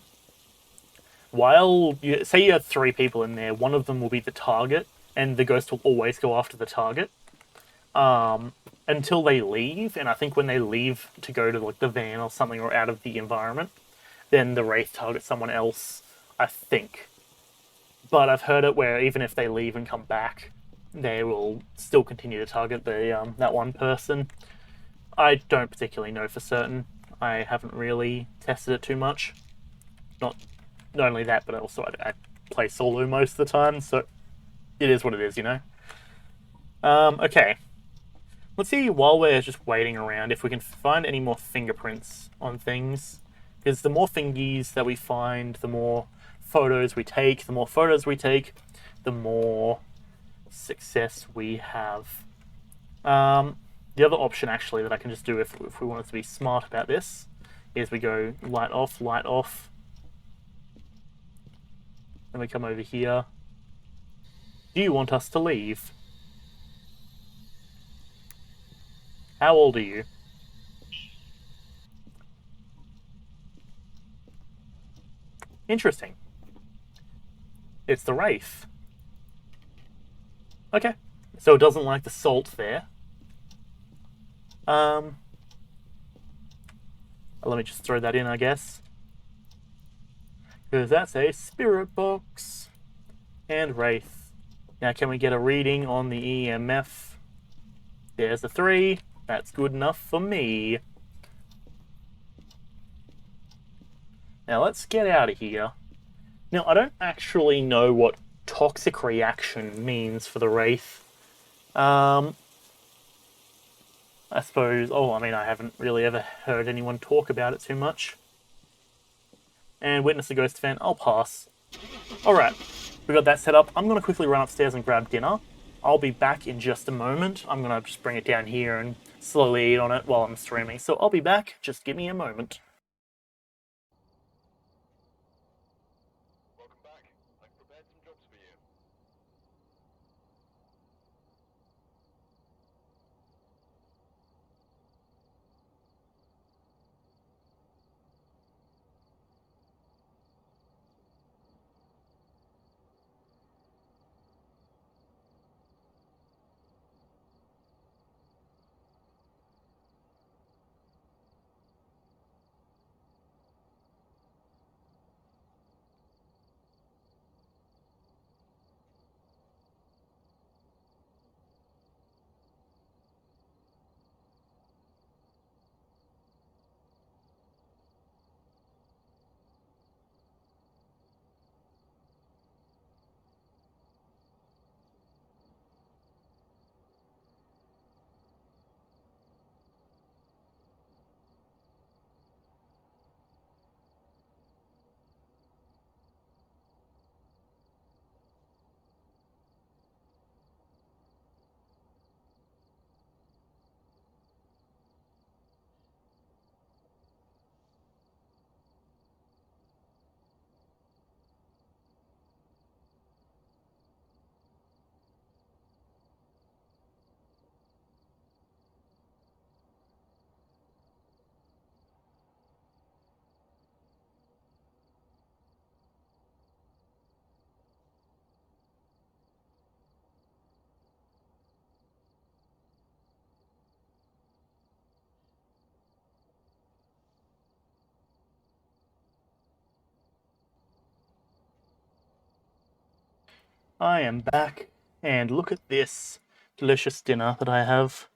you say you have 3 people in there, one of them will be the target, and the ghost will always go after the target until they leave. And I think when they leave to go to like the van or something or out of the environment, then the wraith targets someone else, I think. But I've heard it where even if they leave and come back, they will still continue to target the that one person. I don't particularly know for certain. I haven't really tested it too much. Not only that, but also I play solo most of the time, so it is what it is, you know? Okay. Let's see, while we're just waiting around, if we can find any more fingerprints on things. Because the more fingies that we find, the more photos we take. The more photos we take, the more success we have. The other option, actually, that I can just do if we wanted to be smart about this, is we go light off, then we come over here. Do you want us to leave? How old are you? Interesting. It's the Wraith. Okay. So it doesn't like the salt there. Let me just throw that in, I guess. Because that's a spirit box. And Wraith. Now, can we get a reading on the EMF? There's a 3. That's good enough for me. Now, let's get out of here. Now, I don't actually know what toxic reaction means for the Wraith. I suppose... Oh, I mean, I haven't really ever heard anyone talk about it too much. And witness a ghost fan, I'll pass. Alright, we got that set up. I'm going to quickly run upstairs and grab dinner. I'll be back in just a moment. I'm going to just bring it down here and slowly eat on it while I'm streaming. So I'll be back. Just give me a moment. Welcome back. I've prepared some jobs for you. I am back, and look at this delicious dinner that I have.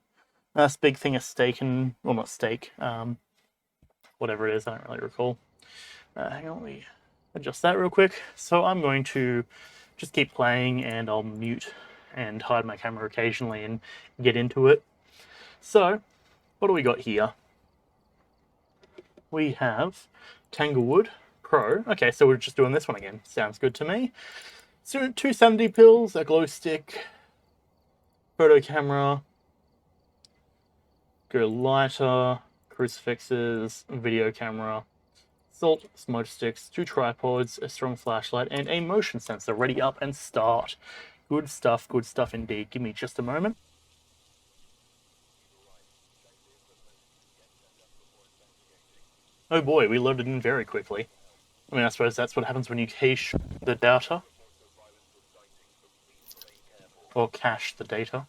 Nice big thing of steak and, well, not steak, whatever it is, I don't really recall. Hang on, let me adjust that real quick. So I'm going to just keep playing, and I'll mute and hide my camera occasionally and get into it. So, what do we got here? We have Tanglewood Pro. Okay, so we're just doing this one again. Sounds good to me. So 270 pills, a glow stick, photo camera, go lighter, crucifixes, video camera, salt, smoke sticks, 2 tripods, a strong flashlight, and a motion sensor. Ready, up, and start. Good stuff indeed. Give me just a moment. Oh boy, we loaded in very quickly. I mean, I suppose that's what happens when you cache the data. Or cache the data.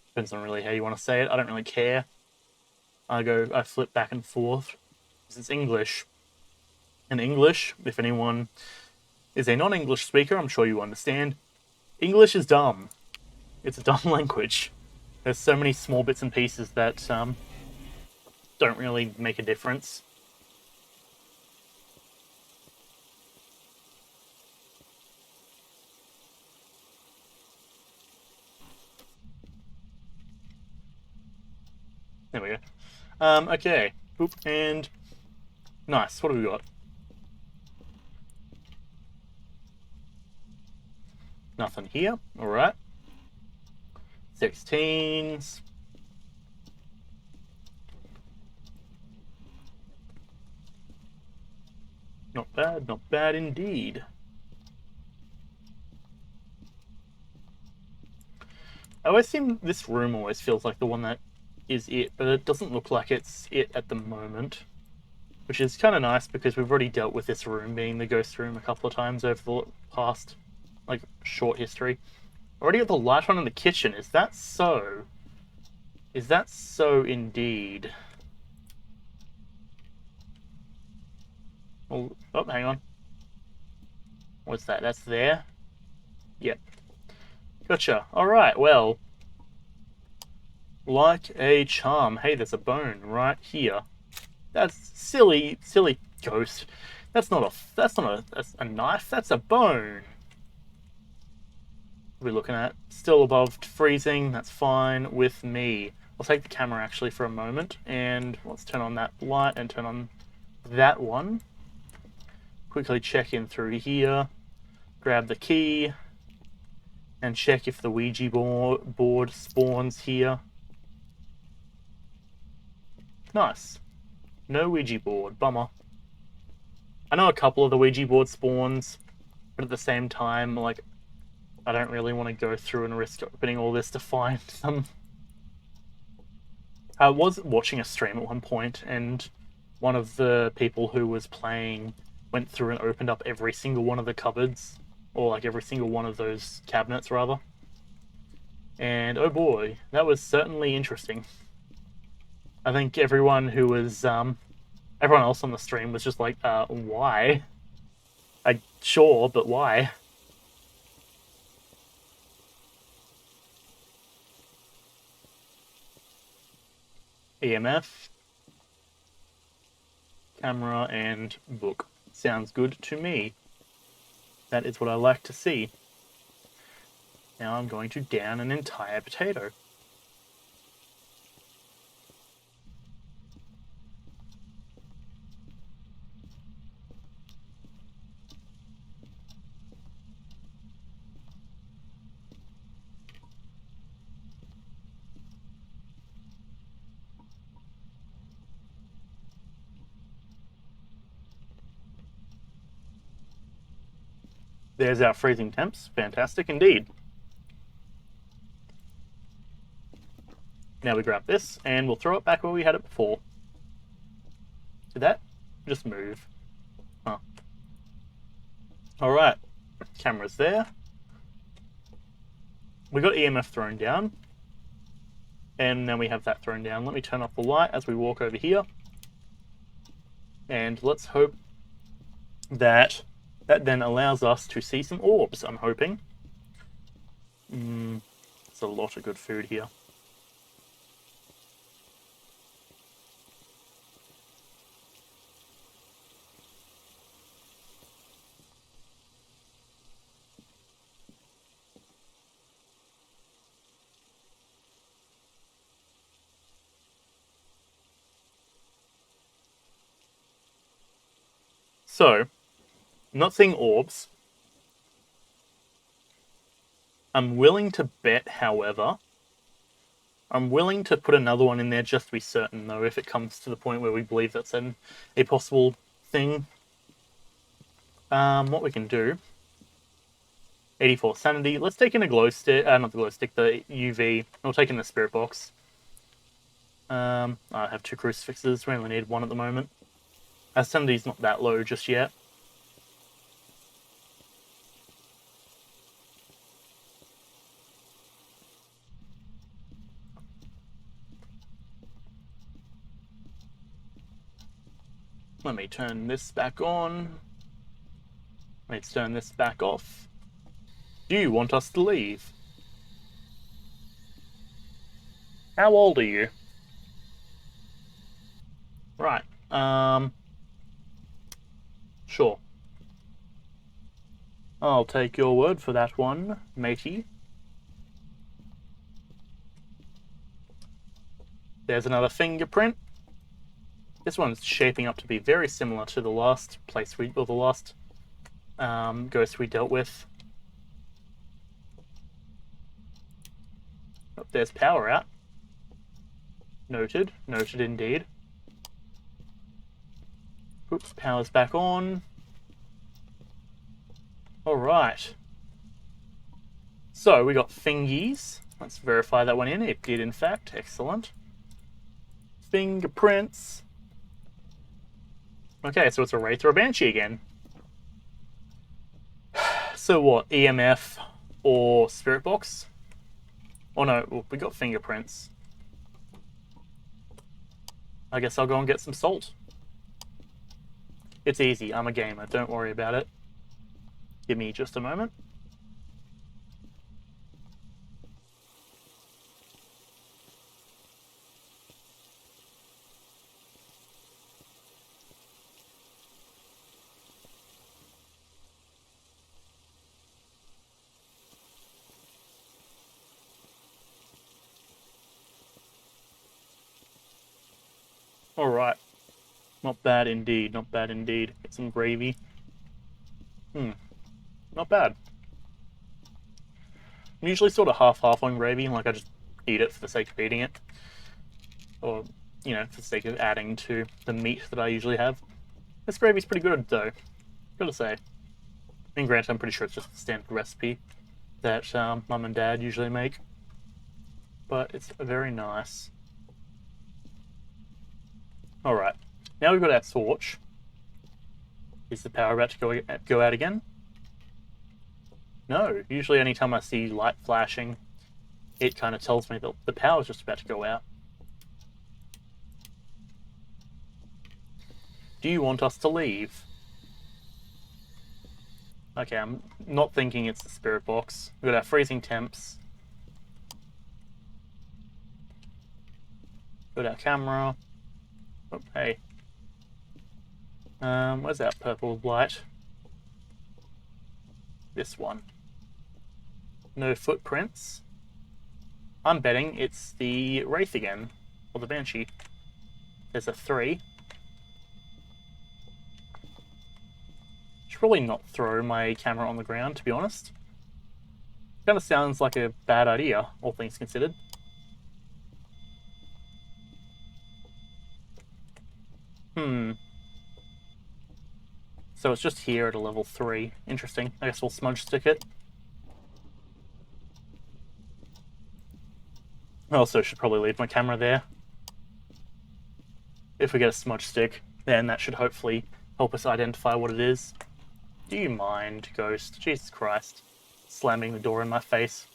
Depends on really how you want to say it. I don't really care. I flip back and forth. It's English. In English, if anyone is a non-English speaker, I'm sure you understand. English is dumb. It's a dumb language. There's so many small bits and pieces that don't really make a difference. There we go. Okay. Oop, and nice. What have we got? Nothing here. Alright. 16s. Not bad indeed. This room always feels like the one that is it, but it doesn't look like it's it at the moment. Which is kind of nice because we've already dealt with this room being the ghost room a couple of times over the past, like, short history. Already got the light on in the kitchen. Is that so? Is that so indeed? Oh, hang on. What's that? That's there? Yep. Gotcha. Alright, well. Like a charm. Hey, there's a bone right here. That's silly ghost. That's not a knife, that's a bone. What are we looking at? Still above freezing, that's fine with me. I'll take the camera actually for a moment, and let's turn on that light and turn on that one. Quickly check in through here, grab the key, and check if the Ouija board spawns here. Nice. No Ouija board, bummer. I know a couple of the Ouija board spawns, but at the same time, like, I don't really want to go through and risk opening all this to find them. I was watching a stream at one point, and one of the people who was playing went through and opened up every single one of the cupboards, or like every single one of those cabinets, rather. And oh boy, that was certainly interesting. I think everyone else on the stream was just like, why? Sure, but why? EMF, camera, and book. Sounds good to me. That is what I like to see. Now I'm going to down an entire potato. There's our freezing temps. Fantastic indeed. Now we grab this, and we'll throw it back where we had it before. Did that just move? Huh. Alright. Camera's there. We got EMF thrown down. And then we have that thrown down. Let me turn off the light as we walk over here. And let's hope that then allows us to see some orbs, I'm hoping. There's a lot of good food here. So, I'm not seeing orbs. I'm willing to bet, however, I'm willing to put another one in there just to be certain, though, if it comes to the point where we believe that's a possible thing. What we can do... 84 sanity. Let's take in a glow stick. Not the glow stick, the UV. We'll take in the spirit box. I have 2 crucifixes. We only need 1 at the moment. Our sanity's not that low just yet. Let me turn this back on. Let's turn this back off. Do you want us to leave? How old are you? Right. Sure. I'll take your word for that one, matey. There's another fingerprint. This one's shaping up to be very similar to the last place the last ghost we dealt with. Oh, there's power out. Noted. Noted indeed. Oops, power's back on. Alright. So, we got fingies. Let's verify that one in. It did, in fact. Excellent. Fingerprints. Okay, so it's a Wraith or a Banshee again. So what? EMF or Spirit Box? Oh no, we got fingerprints. I guess I'll go and get some salt. It's easy. I'm a gamer. Don't worry about it. Give me just a moment. Alright. Not bad indeed. Not bad indeed. Get some gravy. Not bad. I'm usually sort of half-half on gravy. Like, I just eat it for the sake of eating it. Or, you know, for the sake of adding to the meat that I usually have. This gravy's pretty good, though. Gotta say. I mean, granted, I'm pretty sure it's just the standard recipe that Mum and Dad usually make. But it's very nice. Alright. Now we've got our torch. Is the power about to go out again? No. Usually anytime I see light flashing, it kind of tells me that the power's just about to go out. Do you want us to leave? Okay, I'm not thinking it's the spirit box. We've got our freezing temps. Got our camera. Oh, hey. Where's that purple light? This one. No footprints. I'm betting it's the Wraith again. Or the Banshee. There's a 3. Should probably not throw my camera on the ground, to be honest. Kind of sounds like a bad idea, all things considered. So it's just here at a level 3. Interesting. I guess we'll smudge stick it. I also should probably leave my camera there. If we get a smudge stick, then that should hopefully help us identify what it is. Do you mind, Ghost? Jesus Christ. Slamming the door in my face.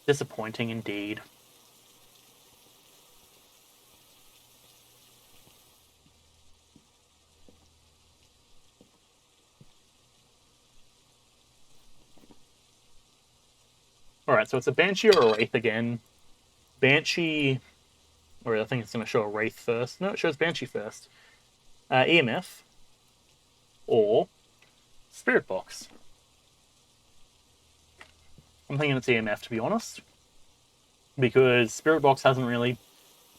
Disappointing indeed. Alright, so it's a Banshee or a Wraith again. Banshee... Or I think it's going to show a Wraith first. No, it shows Banshee first. EMF. Or Spirit Box. I'm thinking it's EMF, to be honest. Because Spirit Box hasn't really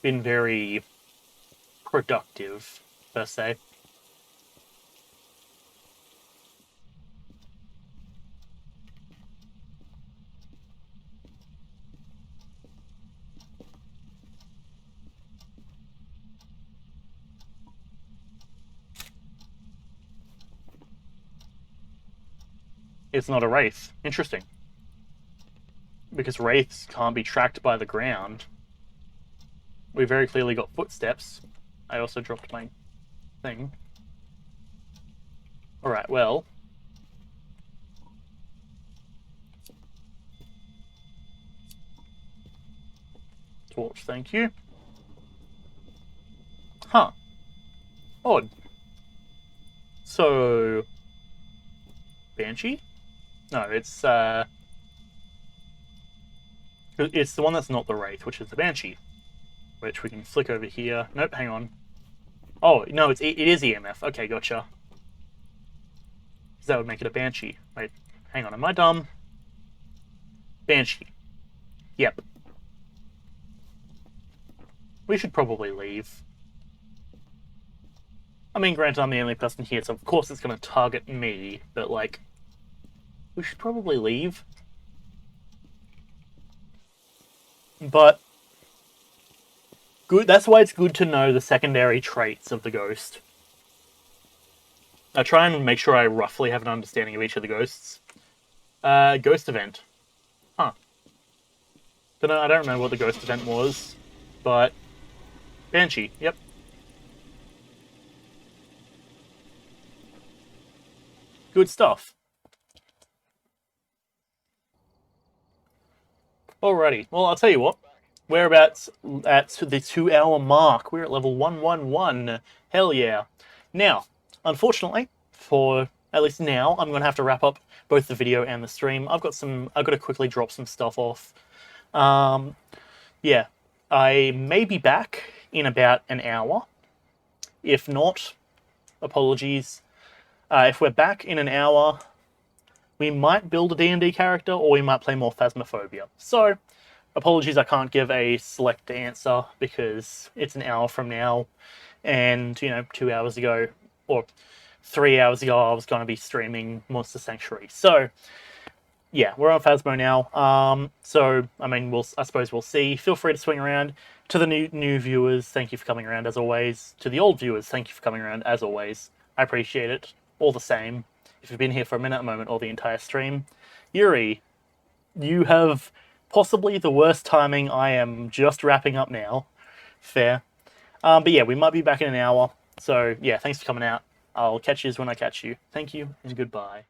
been very productive, per se. It's not a Wraith. Interesting. Because Wraiths can't be tracked by the ground. We very clearly got footsteps. I also dropped my thing. Alright, well. Torch, thank you. Huh. Odd. So... Banshee? No, it's the one that's not the Wraith, which is the Banshee. Which we can flick over here. Nope, hang on. Oh, no, it is EMF. Okay, gotcha. That would make it a Banshee. Wait, hang on, am I dumb? Banshee. Yep. We should probably leave. I mean, granted, I'm the only person here, so of course it's going to target me, but, like, we should probably leave. But good. That's why it's good to know the secondary traits of the ghost. I try and make sure I roughly have an understanding of each of the ghosts. Ghost event. Huh. I don't remember what the ghost event was, but Banshee. Yep. Good stuff. Alrighty. Well, I'll tell you what. We're about at the 2-hour mark. We're at level 111. Hell yeah. Now, unfortunately, for at least now, I'm going to have to wrap up both the video and the stream. I've got to quickly drop some stuff off. Yeah. I may be back in about an hour. If not, apologies. If we're back in an hour, we might build a D&D character, or we might play more Phasmophobia. So, apologies I can't give a select answer, because it's an hour from now, and, 2 hours ago, or 3 hours ago, I was going to be streaming Monster Sanctuary. So, yeah, we're on Phasmo now. So, I mean, I suppose we'll see. Feel free to swing around. To the new viewers, thank you for coming around, as always. To the old viewers, thank you for coming around, as always. I appreciate it. All the same. If you've been here for a minute, a moment, or the entire stream. Yuri, you have possibly the worst timing. I am just wrapping up now. Fair. But yeah, we might be back in an hour. So yeah, thanks for coming out. I'll catch you when I catch you. Thank you, and goodbye.